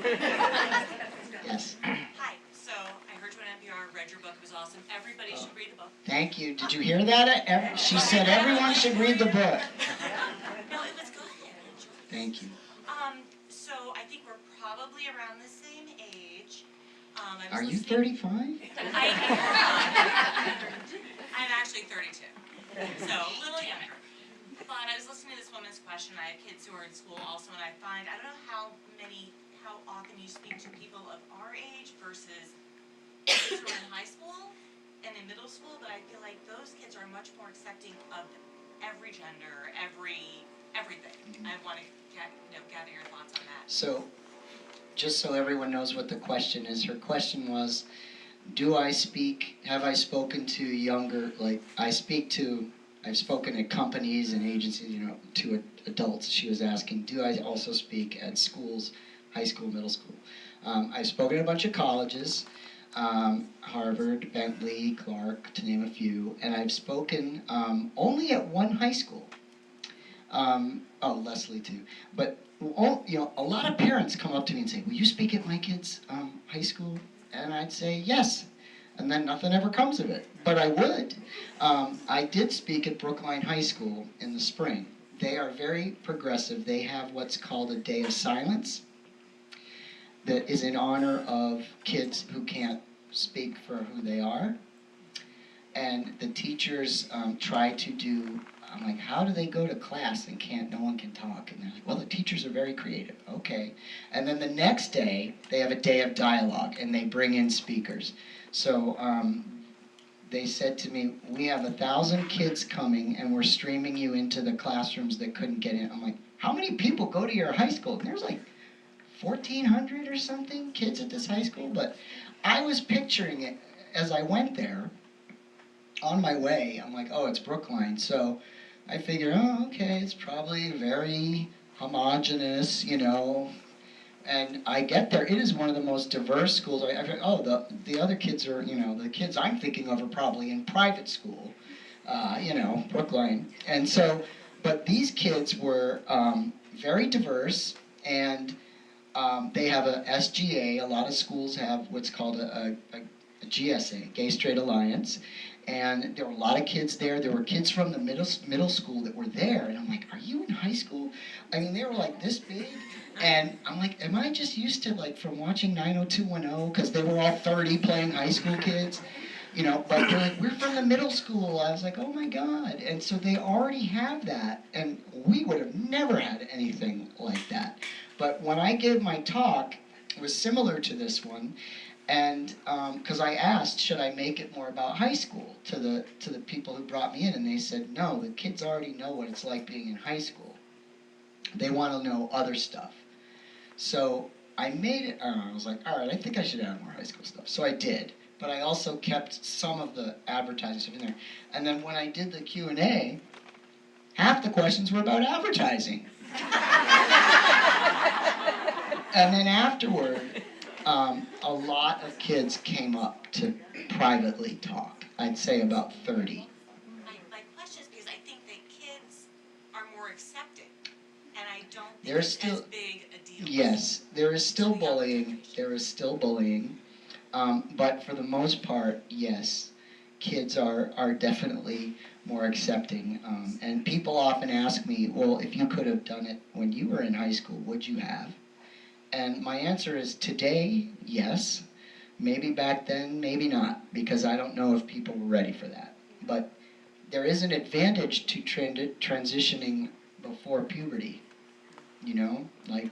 Yes. Hi. So I heard you on NPR, read your book, it was awesome. Everybody should read the book. Thank you. Did you hear that? She said everyone should read the book. No, it was good. Thank you. So I think we're probably around the same age. Are you 35? I'm actually 32, so a little younger. But I was listening to this woman's question. I have kids who are in school also, and I find, I don't know how often you speak to people of our age versus kids who are in high school and in middle school, but I feel like those kids are much more accepting of every gender, everything. I want to gather your thoughts on that. So, just so everyone knows what the question is, her question was, have I spoken to younger, I've spoken at companies and agencies, to adults. She was asking, do I also speak at schools, high school, middle school? I've spoken at a bunch of colleges, Harvard, Bentley, Clark, to name a few, and I've spoken only at one high school. Leslie too. But a lot of parents come up to me and say, will you speak at my kids' high school? And I'd say yes. And then nothing ever comes of it. But I would. I did speak at Brookline High School in the spring. They are very progressive. They have what's called a day of silence that is in honor of kids who can't speak for who they are. And the teachers try to do, I'm like, how do they go to class and no one can talk? And they're like, well, the teachers are very creative. Okay. And then the next day, they have a day of dialogue, and they bring in speakers. So they said to me, we have 1,000 kids coming, and we're streaming you into the classrooms that couldn't get in. I'm like, how many people go to your high school? And there's like 1,400 or something kids at this high school. But I was picturing it as I went there. On my way, I'm like, oh, it's Brookline. So I figure, oh, okay, it's probably very homogenous, And I get there. It is one of the most diverse schools. I think, the other kids are, the kids I'm thinking of are probably in private school, Brookline. And so, but these kids were very diverse, and they have a SGA. A lot of schools have what's called a GSA, Gay Straight Alliance. And there were a lot of kids there. There were kids from the middle school that were there. And I'm like, are you in high school? I mean, they were like this big. And I'm like, am I just used to, from watching 90210? Because they were all 30 playing high school kids. But they're like, we're from the middle school. I was like, oh my God. And so they already have that. And we would have never had anything like that. But when I gave my talk, it was similar to this one. And because I asked, should I make it more about high school to the people who brought me in, and they said, no, the kids already know what it's like being in high school. They want to know other stuff. So I made it, I was like, all right, I think I should add more high school stuff. So I did, but I also kept some of the advertising stuff in there. And then when I did the Q&A, half the questions were about advertising. And then afterward, a lot of kids came up to privately talk. I'd say about 30. My question is because I think that kids are more accepting and I don't think There's it's still- as big a deal. Yes, there is still To the younger bullying. generation. There is still bullying. But for the most part, yes, kids are definitely more accepting. And people often ask me, well, if you could have done it when you were in high school, would you have? And my answer is today, yes. Maybe back then, maybe not, because I don't know if people were ready for that. But there is an advantage to transitioning before puberty. You know, like,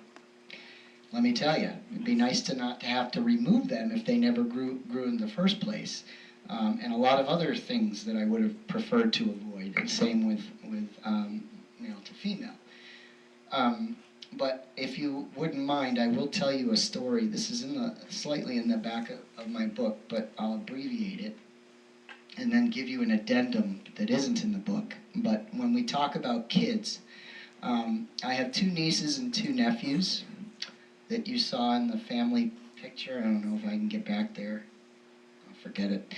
let me tell you, it'd be nice to not have to remove them if they never grew in the first place. And a lot of other things that I would have preferred to avoid. And same with male to female. But if you wouldn't mind, I will tell you a story. This is slightly in the back of my book, but I'll abbreviate it and then give you an addendum that isn't in the book. But when we talk about kids, I have 2 nieces and 2 nephews that you saw in the family picture. I don't know if I can get back there. I'll forget it.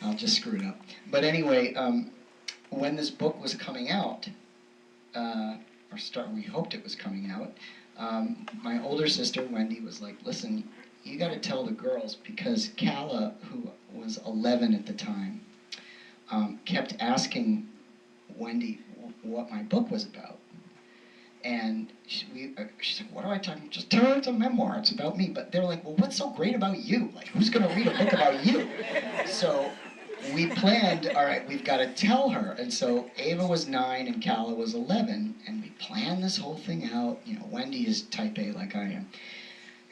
I'll just screw it up. But anyway, when this book was coming out, we hoped it was coming out, my older sister, Wendy, was like, listen, you got to tell the girls, because Calla, who was 11 at the time, kept asking Wendy what my book was about. And she said, what do I talk about? Just tell her it's a memoir, it's about me. But they're like, well, what's so great about you? Like, who's going to read a book about you? So we planned, all right, we've got to tell her. And so Ava was 9 and Calla was 11, and we planned this whole thing out. You know, Wendy is type A like I am.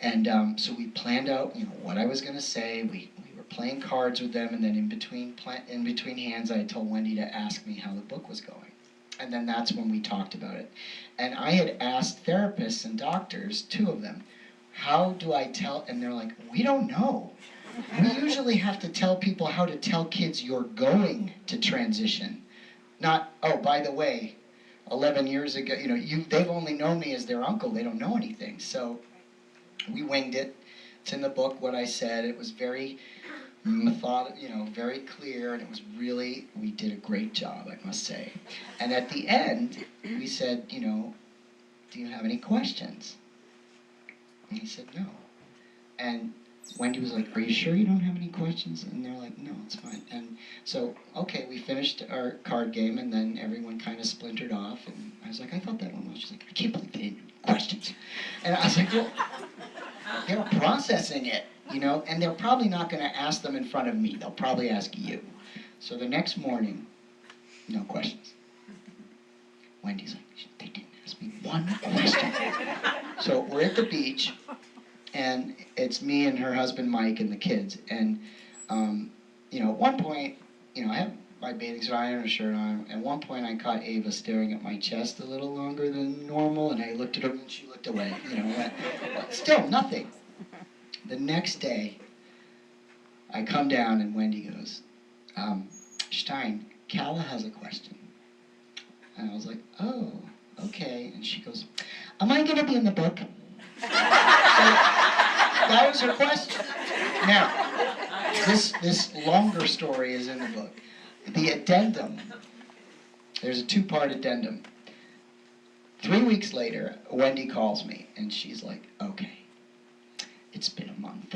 And so we planned out, you know, what I was going to say. We were playing cards with them, and then in between hands, I told Wendy to ask me how the book was going. And then that's when we talked about it. And I had asked therapists and doctors, 2 of them, how do I tell? And they're like, we don't know. We usually have to tell people how to tell kids you're going to transition. Not, oh, by the way, 11 years ago, you know, they've only known me as their uncle. They don't know anything. So we winged it. It's in the book what I said. It was very very clear, and it was really, we did a great job, I must say. And at the end, we said, you know, do you have any questions? And he said, no. And Wendy was like, are you sure you don't have any questions? And they're like, no, it's fine. And so, okay, we finished our card game, and then everyone kind of splintered off, and I was like, I thought that one was. She's like, I can't believe they didn't have any questions. And I was like, well, they were processing it. You know, and they're probably not going to ask them in front of me. They'll probably ask you. So the next morning, no questions. Wendy's like, they didn't ask me one question. So we're at the beach, and it's me and her husband Mike and the kids. And, you know, at one point, you know, I have my bathing suit on and a shirt on. At one point, I caught Ava staring at my chest a little longer than normal, and I looked at her, and she looked away. You know, but still nothing. The next day, I come down and Wendy goes, Stein, Calla has a question. And I was like, oh, okay. And she goes, am I going to be in the book? So that was her question. Now, this longer story is in the book. The addendum, there's a 2-part addendum. 3 weeks later, Wendy calls me, and she's like, okay. It's been a month.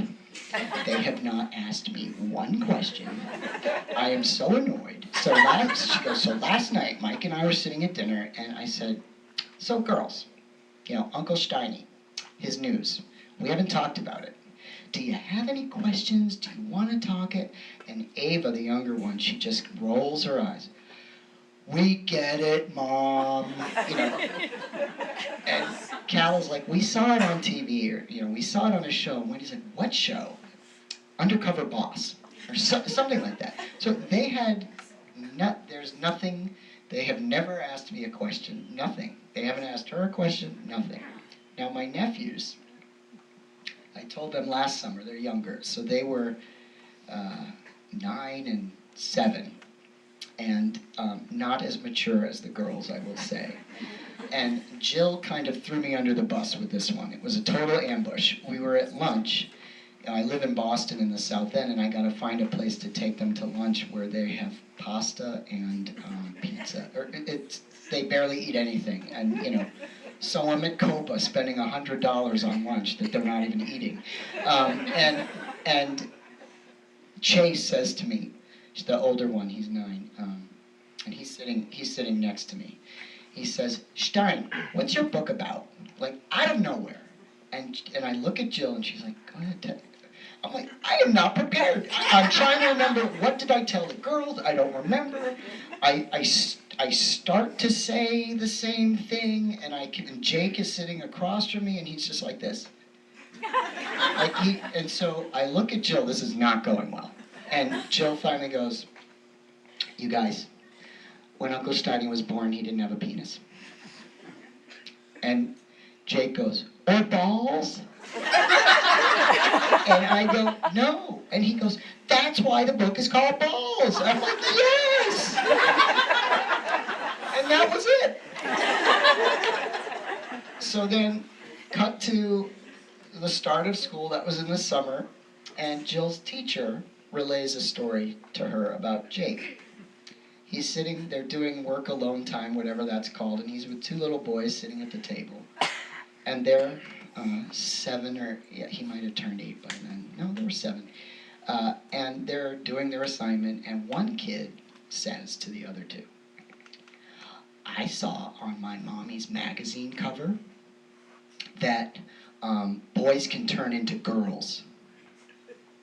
They have not asked me one question. I am so annoyed. So last night, Mike and I were sitting at dinner, and I said, so girls, you know, Uncle Steiny, his news, we haven't talked about it. Do you have any questions? Do you want to talk it? And Ava, the younger one, she just rolls her eyes. We get it, Mom. You know. And Calla's like, we saw it on TV, or, you know, we saw it on a show. And Wendy's like, what show? Undercover Boss, or something like that. So they had, there's nothing, they have never asked me a question, nothing. They haven't asked her a question, nothing. Now my nephews, I told them last summer, they're younger, so they were 9 and 7. And not as mature as the girls, I will say. And Jill kind of threw me under the bus with this one. It was a total ambush. We were at lunch. I live in Boston in the South End, and I got to find a place to take them to lunch where they have pasta and pizza. Or it's they barely eat anything, and you know, so I'm at Copa spending $100 on lunch that they're not even eating, and Chase says to me, the older one, he's 9, and he's sitting next to me. He says, "Stein, what's your book about?" Like out of nowhere, and I look at Jill and she's like, "Go ahead." I'm like, I am not prepared. I'm trying to remember, what did I tell the girls? I don't remember. I start to say the same thing, and Jake is sitting across from me, and he's just like this. And so I look at Jill, this is not going well. And Jill finally goes, "You guys, when Uncle Steiny was born, he didn't have a penis." And Jake goes, "Or balls?" And I go, "No." And he goes, "That's why the book is called Balls." I'm like, yes! And that was it. So then, cut to the start of school, that was in the summer, and Jill's teacher relays a story to her about Jake. He's sitting, they're doing work alone time, whatever that's called, and he's with 2 little boys sitting at the table. And they're 7 or, yeah, he might have turned 8 by then. No, they were 7. And they're doing their assignment, and one kid says to the other 2, "I saw on my mommy's magazine cover that boys can turn into girls.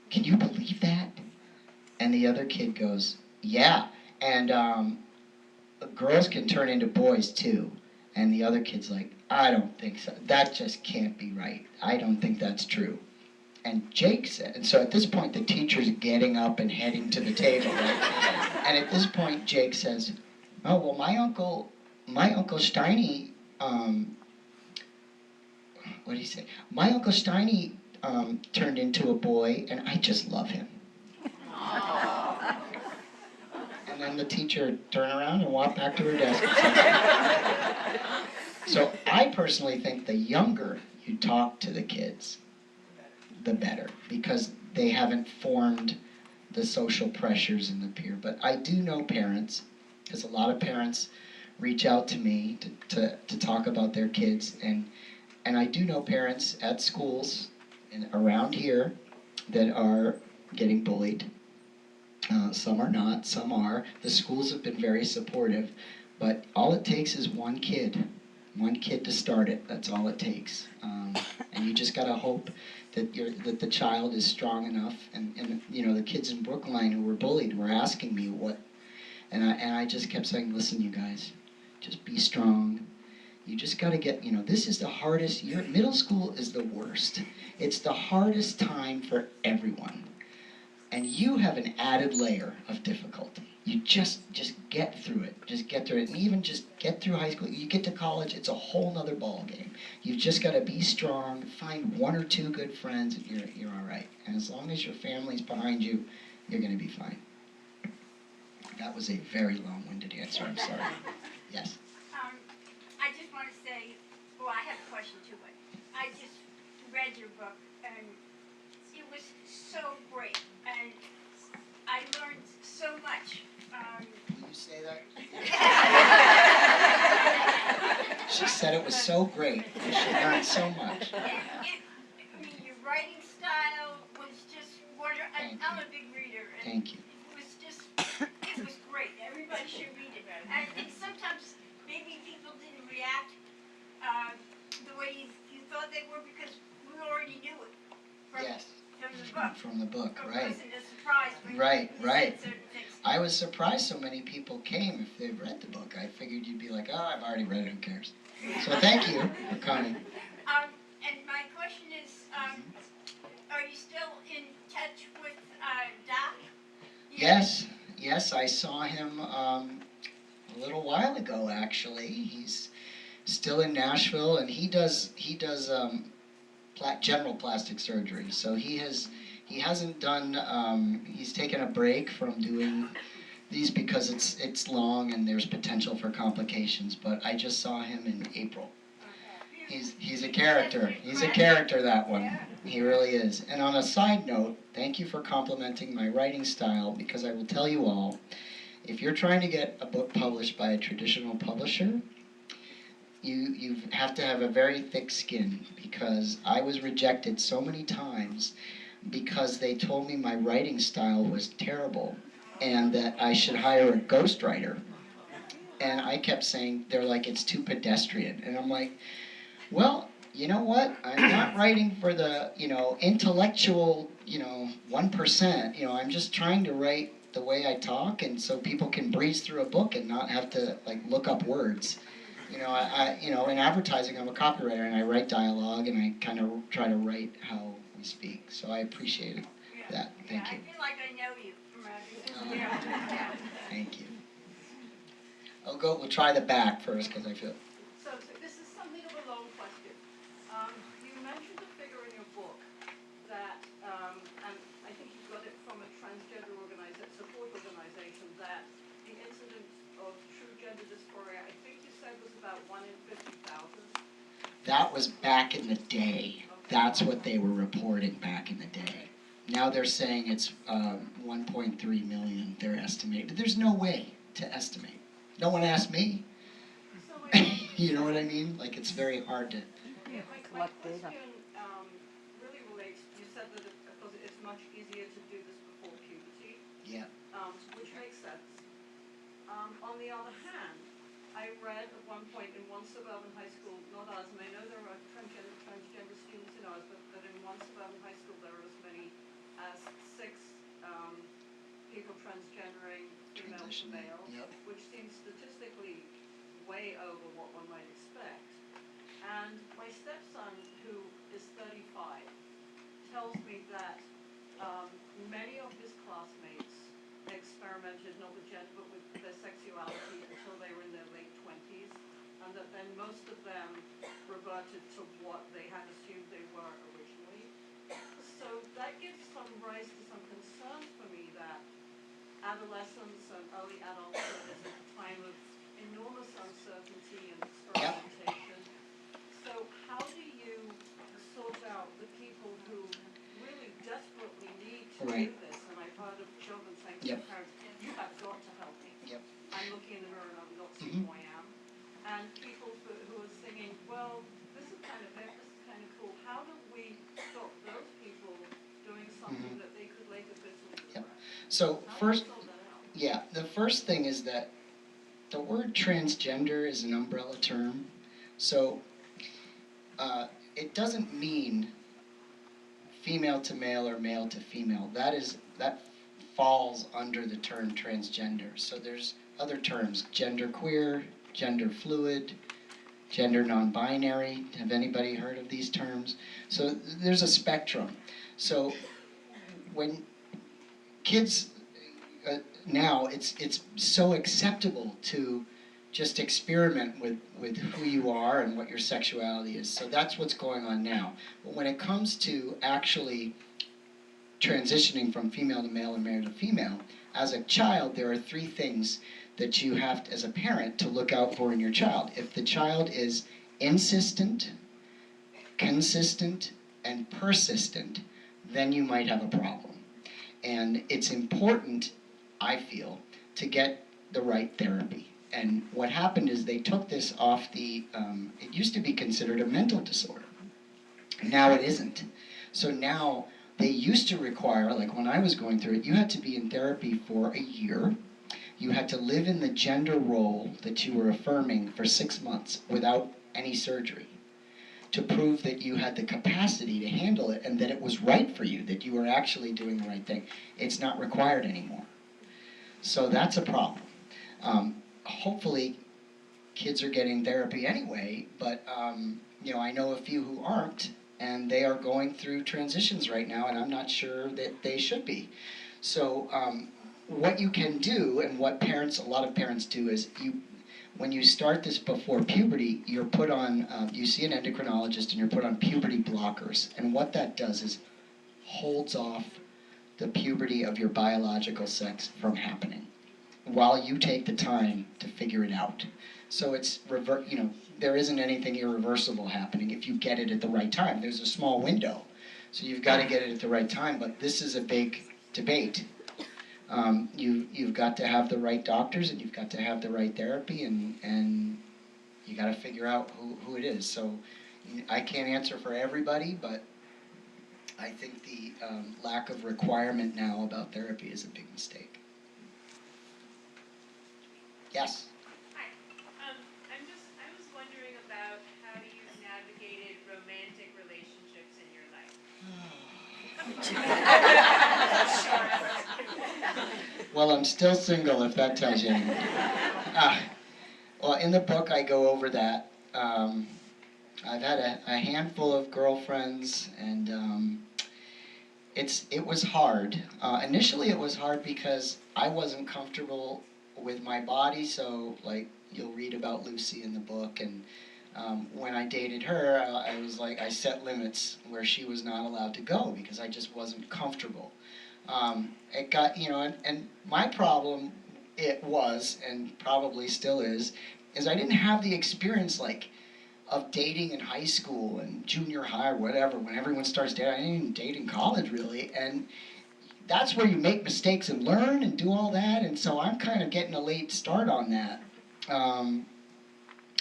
Can you believe that?" And the other kid goes, "Yeah, and girls can turn into boys too." And the other kid's like, "I don't think so. That just can't be right. I don't think that's true." And Jake said, and so at this point the teacher's getting up and heading to the table, right? And at this point Jake says, "Oh, well, my uncle Steiny, what did he say? My Uncle Steiny turned into a boy, and I just love him." And then the teacher turned around and walked back to her desk. So I personally think the younger you talk to the kids, the better, because they haven't formed the social pressures and the peer. But I do know parents, because a lot of parents reach out to me to talk about their kids, and I do know parents at schools and around here that are getting bullied. Some are not, some are. The schools have been very supportive, but all it takes is one kid to start it. That's all it takes. And you just gotta hope that the child is strong enough. And you know, the kids in Brookline who were bullied were asking me what, and I just kept saying, "Listen, you guys, just be strong. You just gotta get, you know, this is the hardest. Middle school is the worst. It's the hardest time for everyone. And you have an added layer of difficulty. You just get through it. Just get through it. And even just get through high school. You get to college, it's a whole nother ball game. You've just got to be strong, find 1 or 2 good friends, and you're all right. And as long as your family's behind you, you're going to be fine." That was a very long-winded answer. I'm sorry. Yes? I just want to say, well, I have a question too, but I just read your book, and it was so great, and I learned so much. Will you say that? She said it was so great. She learned so much. I mean, your writing style was just wonderful. I'm a big reader, and Thank you. it was great. Everybody should read it. And I think sometimes maybe people didn't react the way you thought they were because we already knew it Yes. from the book. From the book, It right. wasn't a surprise when Right, you right. said certain things. I was surprised so many people came if they read the book. I figured you'd be like, "Oh, I've already read it, who cares?" So thank you for coming. And my question is, are you still in touch with Doc? Yes, I saw him a little while ago, actually. He's still in Nashville, and he does general plastic surgery. So he hasn't done. He's taken a break from doing these because it's long and there's potential for complications. But I just saw him in April. He's a character. He's a character, that one. He really is. And on a side note, thank you for complimenting my writing style, because I will tell you all, if you're trying to get a book published by a traditional publisher, you have to have a very thick skin, because I was rejected so many times because they told me my writing style was terrible and that I should hire a ghostwriter. And I kept saying, they're like, it's too pedestrian. And I'm like, well, you know what? I'm not writing for the, intellectual, 1%. I'm just trying to write the way I talk, and so people can breeze through a book and not have to look up words. In advertising, I'm a copywriter, and I write dialogue, and I kind of try to write how we speak. So I appreciate that. Thank you. I feel like I know you from Oh. yeah. Thank you. We'll try the back first, because I feel. So this is something of a long question. You mentioned a figure in your book that, and I think you got it from a transgender support organization, that the incidence of true gender dysphoria, I think you said, was about 1 in 50,000. That was back in the day. That's what they were reporting back in the day. Now they're saying it's 1.3 million, they're estimating. But there's no way to estimate. No one asked me. So You know what I mean? It's very hard to. my Collect data. question really relates, you said that because it's much easier to do this before puberty, Yeah. which makes sense. On the other hand, I read at one point in one suburban high school, not ours, and I know there are transgender students in ours, but that in one suburban high school there are as many as 6 people transgendering female to Transitioning, male, yep. which seems statistically way over what one might expect. And my stepson, who is 35, tells me that many of his classmates experimented not with gender but with their sexuality until they were in their late 20s, and that then most of them reverted to what they had assumed they were originally. So that gives some rise to some concerns for me that adolescence and early adulthood is a time of enormous uncertainty and experimentation. So how do you sort out the people who really desperately need to Right. do this? And I've heard of children saying to Yep. their parents, you have got to help me. Yep. I'm looking in the mirror and I'm not seeing Mhm. who I am. And people who are singing, well, this is kind of hip, this is kind of cool. How do we stop those people doing something Mhm. that they could later bitterly Yep. regret? So How first, do we sort that out? yeah, the first thing is that the word transgender is an umbrella term. So it doesn't mean female to male or male to female. That falls under the term transgender. So there's other terms: gender queer, gender fluid, gender non-binary. Have anybody heard of these terms? So there's a spectrum. So when kids now, it's so acceptable to just experiment with who you are and what your sexuality is. So that's what's going on now. But when it comes to actually transitioning from female to male and male to female, as a child, there are 3 things that you have to, as a parent, to look out for in your child. If the child is insistent, consistent, and persistent, then you might have a problem. And it's important, I feel, to get the right therapy. And what happened is they took this off it used to be considered a mental disorder. Now it isn't. So now they used to require, like when I was going through it, you had to be in therapy for a year. You had to live in the gender role that you were affirming for 6 months without any surgery, to prove that you had the capacity to handle it and that it was right for you, that you were actually doing the right thing. It's not required anymore. So that's a problem. Hopefully, kids are getting therapy anyway, but I know a few who aren't, and they are going through transitions right now, and I'm not sure that they should be. So what you can do, and what a lot of parents do, is when you start this before puberty, you're put on, you see an endocrinologist and you're put on puberty blockers. And what that does is holds off the puberty of your biological sex from happening while you take the time to figure it out. So it's, there isn't anything irreversible happening if you get it at the right time. There's a small window. So you've got to get it at the right time, but this is a big debate. You've got to have the right doctors, and you've got to have the right therapy, and you got to figure out who it is. So I can't answer for everybody, but I think the lack of requirement now about therapy is a big mistake. Yes? Hi. I was wondering about how you navigated romantic relationships in your life. Well, I'm still single, if that tells you anything. Well, in the book, I go over that. I've had a handful of girlfriends, and it was hard. Initially, it was hard because I wasn't comfortable with my body, so like you'll read about Lucy in the book, and when I dated her, I was like, I set limits where she was not allowed to go because I just wasn't comfortable. It got, and my problem, it was, and probably still is I didn't have the experience like of dating in high school and junior high or whatever, when everyone starts dating. I didn't even date in college really, and that's where you make mistakes and learn and do all that, and so I'm kind of getting a late start on that.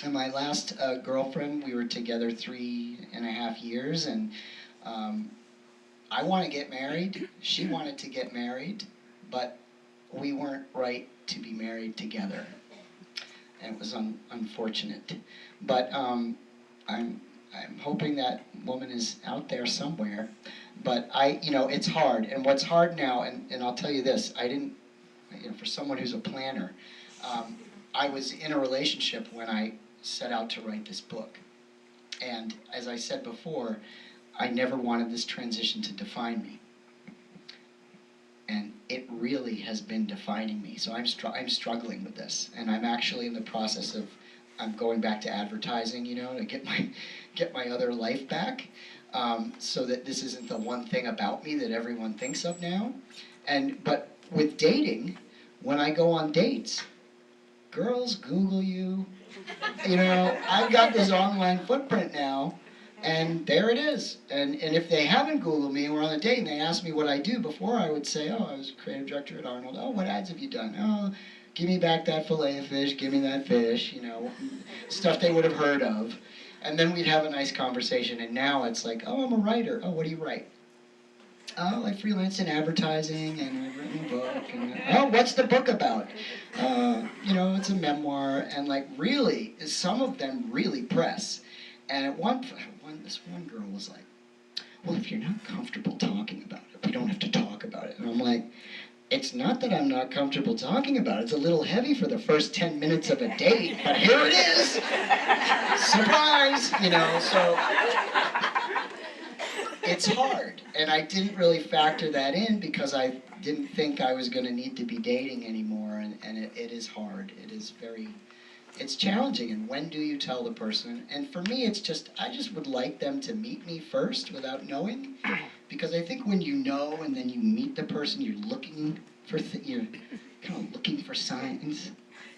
And my last girlfriend, we were together 3.5 years, and I want to get married. She wanted to get married, but we weren't right to be married together. And it was unfortunate. But I'm hoping that woman is out there somewhere. But it's hard. And what's hard now, and I'll tell you this, I didn't, for someone who's a planner, I was in a relationship when I set out to write this book. And as I said before, I never wanted this transition to define me. And it really has been defining me. So I'm struggling with this. And I'm actually in the process of, I'm going back to advertising, to get my other life back. So that this isn't the one thing about me that everyone thinks of now. But with dating, when I go on dates, girls Google you. I've got this online footprint now, and there it is. And if they haven't Googled me and we're on a date and they ask me what I do, before I would say, oh, I was creative director at Arnold. Oh, what ads have you done? Oh, give me back that fillet of fish, give me that fish, stuff they would have heard of. And then we'd have a nice conversation, and now it's like, oh, I'm a writer. Oh, what do you write? Oh, I freelance in advertising, and I've written a book. And, oh, what's the book about? It's a memoir, and really, some of them really press. And at this one girl was like, well, if you're not comfortable talking about it, we don't have to talk about it. And I'm like, it's not that I'm not comfortable talking about it. It's a little heavy for the first 10 minutes of a date, but here it is. Surprise, so it's hard. And I didn't really factor that in because I didn't think I was going to need to be dating anymore, and it is hard. It's challenging, and when do you tell the person? And for me, I just would like them to meet me first without knowing, because I think when you know and then you meet the person, you're looking for you're kind of looking for signs,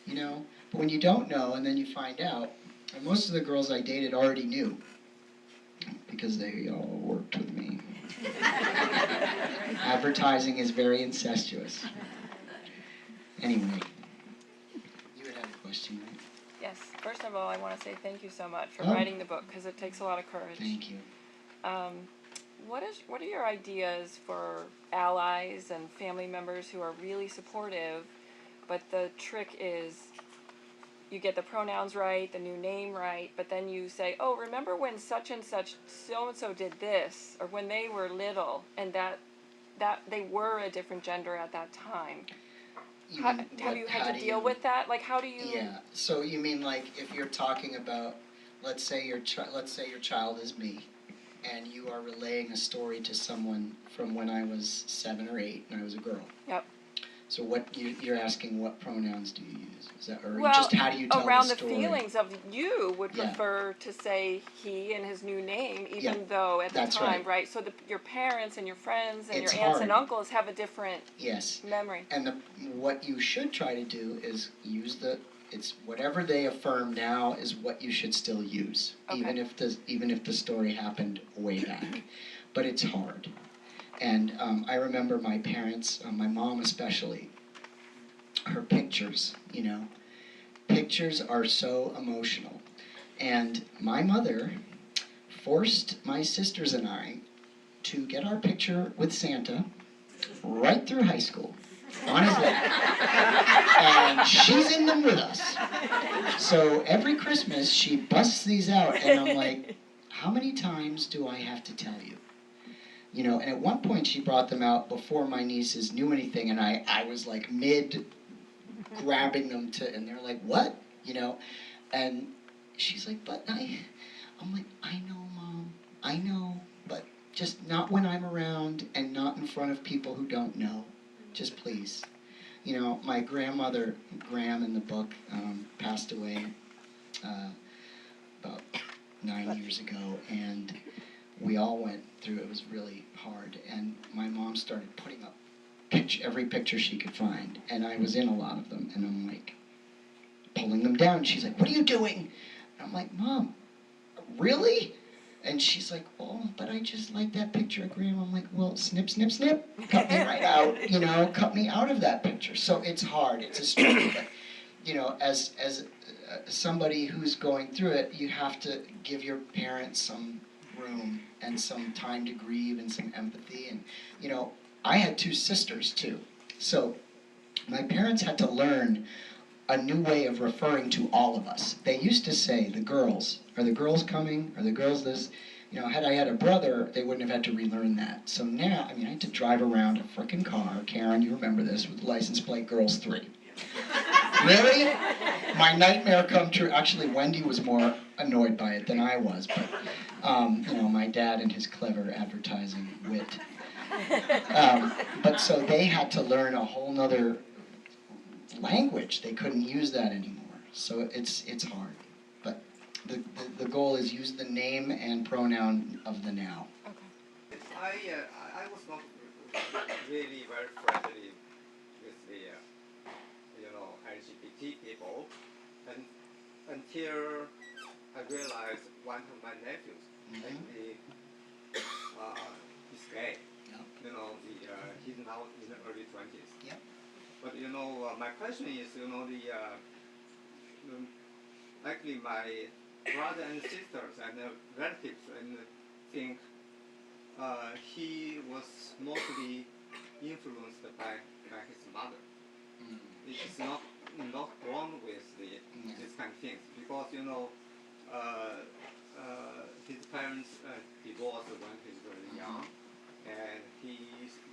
But when you don't know and then you find out, and most of the girls I dated already knew, because they all worked with me. Advertising is very incestuous. Anyway, you had a question, right? Yes. First of all, I want to say thank you so much for writing the book, because it takes a lot of courage. Thank you. What are your ideas for allies and family members who are really supportive, but the trick is you get the pronouns right, the new name right, but then you say, oh, remember when such and such so-and-so did this, or when they were little, and that they were a different gender at that time. Have you had to deal with that? How do you... Yeah, so you mean if you're talking about, let's say your child is me, and you are relaying a story to someone from when I was 7 or 8 and I was a girl. Yep. So what you're asking, what pronouns do you use? Is that, or well, just how do you tell around the story? the feelings of you would prefer to say he and his new name, even though at the time, right? So your parents and your friends and It's your aunts hard. and uncles have a different Yes. memory. And what you should try to do is use it's whatever they affirm now is what you should still use, Okay. even if the story happened way back. But it's hard. And I remember my parents, my mom especially, her pictures, you know. Pictures are so emotional. And my mother forced my sisters and I to get our picture with Santa right through high school on his lap. And she's in them with us. So every Christmas she busts these out and I'm like, how many times do I have to tell you? You know, and at one point she brought them out before my nieces knew anything, and I was like mid grabbing them and they're like, what? You know? And she's like, but I'm like, I know, Mom, I know, but just not when I'm around and not in front of people who don't know. Just please. You know, my grandmother, Graham in the book, passed away about 9 years ago, and we all went through, it was really hard, and my mom started putting up every picture she could find, and I was in a lot of them, and I'm like, pulling them down. She's like, what are you doing? And I'm like, Mom, really? And she's like, oh, but I just like that picture of Graham. I'm like, well, snip, snip, snip, cut me right out, you know, cut me out of that picture. So it's hard, it's a struggle, but, you know, as somebody who's going through it, you have to give your parents some room and some time to grieve and some empathy. And, you know, I had 2 sisters too. So my parents had to learn a new way of referring to all of us. They used to say, the girls, are the girls coming? Are the girls this? You know, had I had a brother, they wouldn't have had to relearn that. So now, I mean, I had to drive around a frickin' car, Karen, you remember this, with license plate girls 3. Really? My nightmare come true. Actually, Wendy was more annoyed by it than I was, but, you know, my dad and his clever advertising wit. But so they had to learn a whole nother language. They couldn't use that anymore. So it's hard. But the goal is use the name and pronoun of the now. I was not really very friendly with the LGBT people, and until I realized one of my nephews actually is gay. Yep. You know, he's now in the early 20s. Yep. But you know, my question is, you know, actually my brother and sisters and relatives and think he was mostly influenced by his mother. It's not born with this kind of things, because you know his parents divorced when he was very young, and he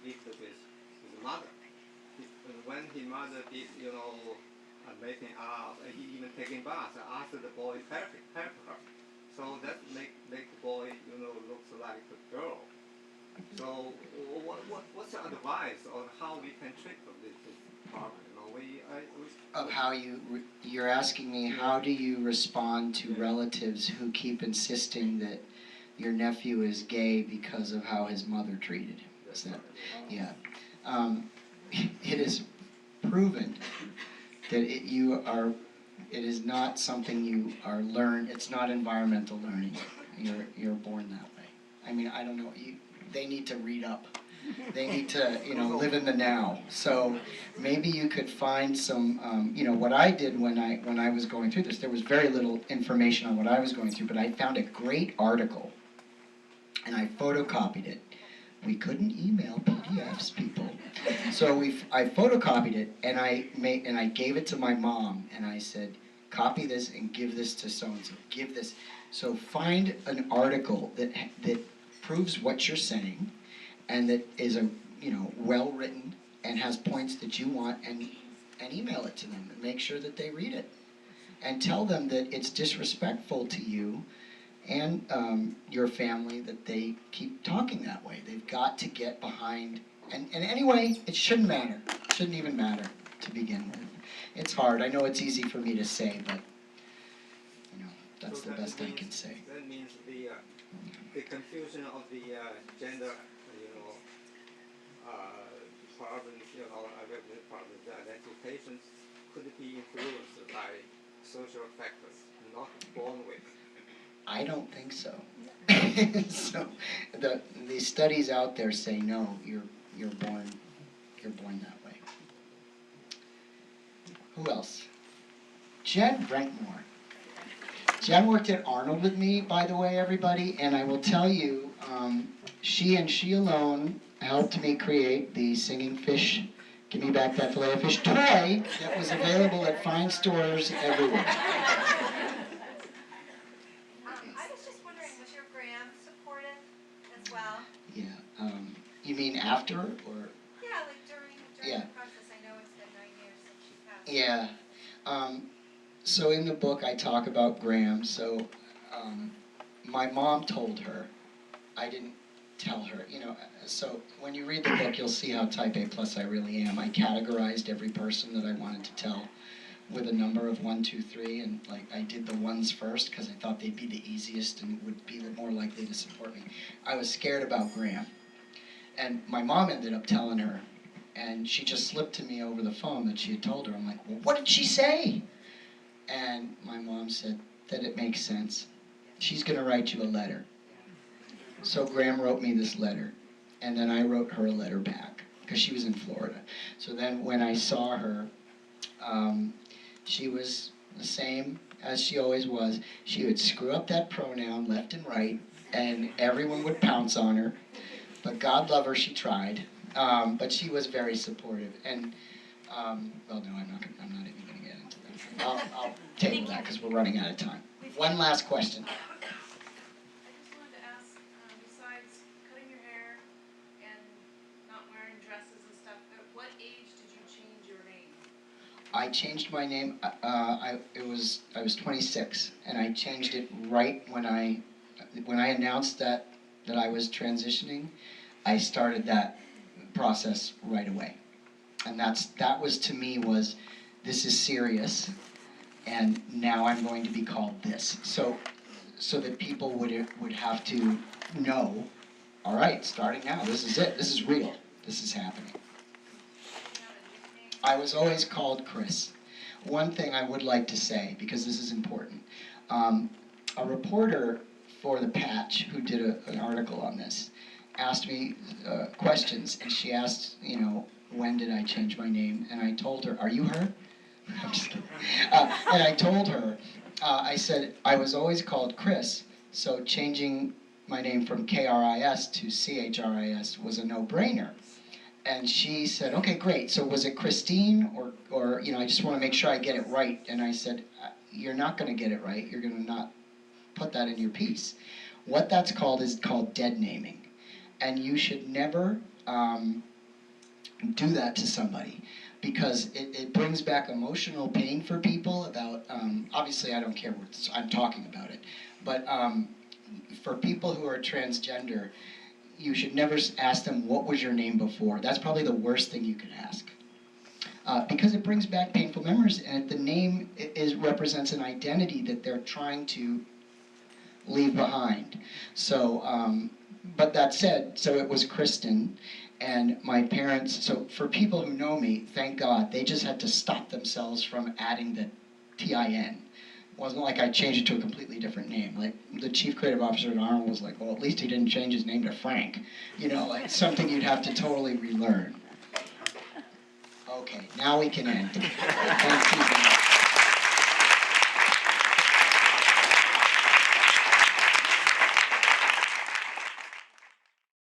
lived with his mother. When his mother did, you know, making up, he even taking baths, asked the boy help her. So that make the boy, you know, looks like a girl. So what's your advice on how we can treat this problem? You know, Of how you're asking me, how do you respond to relatives who keep insisting that your nephew is gay because of how his mother treated him? Is that, yeah. It is proven that it is not something you are learned. It's not environmental learning. You're born that way. I mean, I don't know. They need to read up. They need to, you know, live in the now. So maybe you could find some, you know, what I did when I was going through this. There was very little information on what I was going through, but I found a great article, and I photocopied it. We couldn't email PDFs, people. So I photocopied it, and I gave it to my mom, and I said, copy this and give this to so-and-so. Give this. So find an article that proves what you're saying, and that is well written and has points that you want, and email it to them and make sure that they read it, and tell them that it's disrespectful to you and your family that they keep talking that way. They've got to get behind, and anyway, it shouldn't matter. It shouldn't even matter to begin with. It's hard. I know it's easy for me to say, but you know, that's the best I can say. That means the confusion of the gender, problems, problems, the identifications could be influenced by social factors, not born with. I don't think so. So the studies out there say no, you're born that way. Who else? Jen Brentmore. Jen worked at Arnold with me, by the way, everybody, and I will tell you, she and she alone helped me create the Singing Fish, Give Me Back That Filet of Fish toy that was available at fine stores everywhere. I was just wondering, was your Graham supportive as well? Yeah. You mean after or? Yeah, like during Yeah. the process. I know it's been 9 years since she passed. Yeah. So in the book I talk about Graham. So my mom told her. I didn't tell her. So when you read the book, you'll see how type A plus I really am. I categorized every person that I wanted to tell with a number of 1, 2, 3, and like I did the ones first because I thought they'd be the easiest and would be more likely to support me. I was scared about Graham, and my mom ended up telling her, and she just slipped to me over the phone that she had told her. I'm like, well, what did she say? And my mom said that it makes sense. She's going to write you a letter. So Graham wrote me this letter, and then I wrote her a letter back because she was in Florida. So then when I saw her, she was the same as she always was. She would screw up that pronoun left and right, and everyone would pounce on her. But God love her, she tried. But she was very supportive. And well, no, I'm not even going to get into that. I'll table that because we're running out of time. One last question. I just wanted to ask, besides cutting your hair and not wearing dresses and stuff, at what age did you change your name? I changed my name. I was 26, and I changed it right when I announced that I was transitioning. I started that process right away, and that was to me was, this is serious, and now I'm going to be called this. So that people would have to know, all right, starting now, this is it. This is real. This is happening. I was always called Chris. One thing I would like to say, because this is important, a reporter for The Patch who did an article on this asked me questions, and she asked, when did I change my name? And I told her, are you her? I'm just kidding. And I told her, I said, I was always called Chris, so changing my name from K-R-I-S to C-H-R-I-S was a no-brainer. And she said, okay, great. So was it Christine or I just want to make sure I get it right. And I said, you're not going to get it right. You're going to not put that in your piece. What that's called is called dead naming. And you should never do that to somebody, because it brings back emotional pain for people about, obviously I don't care what I'm talking about it, but for people who are transgender, you should never ask them, what was your name before? That's probably the worst thing you could ask. Because it brings back painful memories, and the name represents an identity that they're trying to leave behind. So, but that said, so it was Kristen, and my parents, so for people who know me, thank God, they just had to stop themselves from adding the TIN. It wasn't like I changed it to a completely different name. Like, the chief creative officer at Arnold was like, well, at least he didn't change his name to Frank. Like something you'd have to totally relearn. Okay, now we can end. Thank you.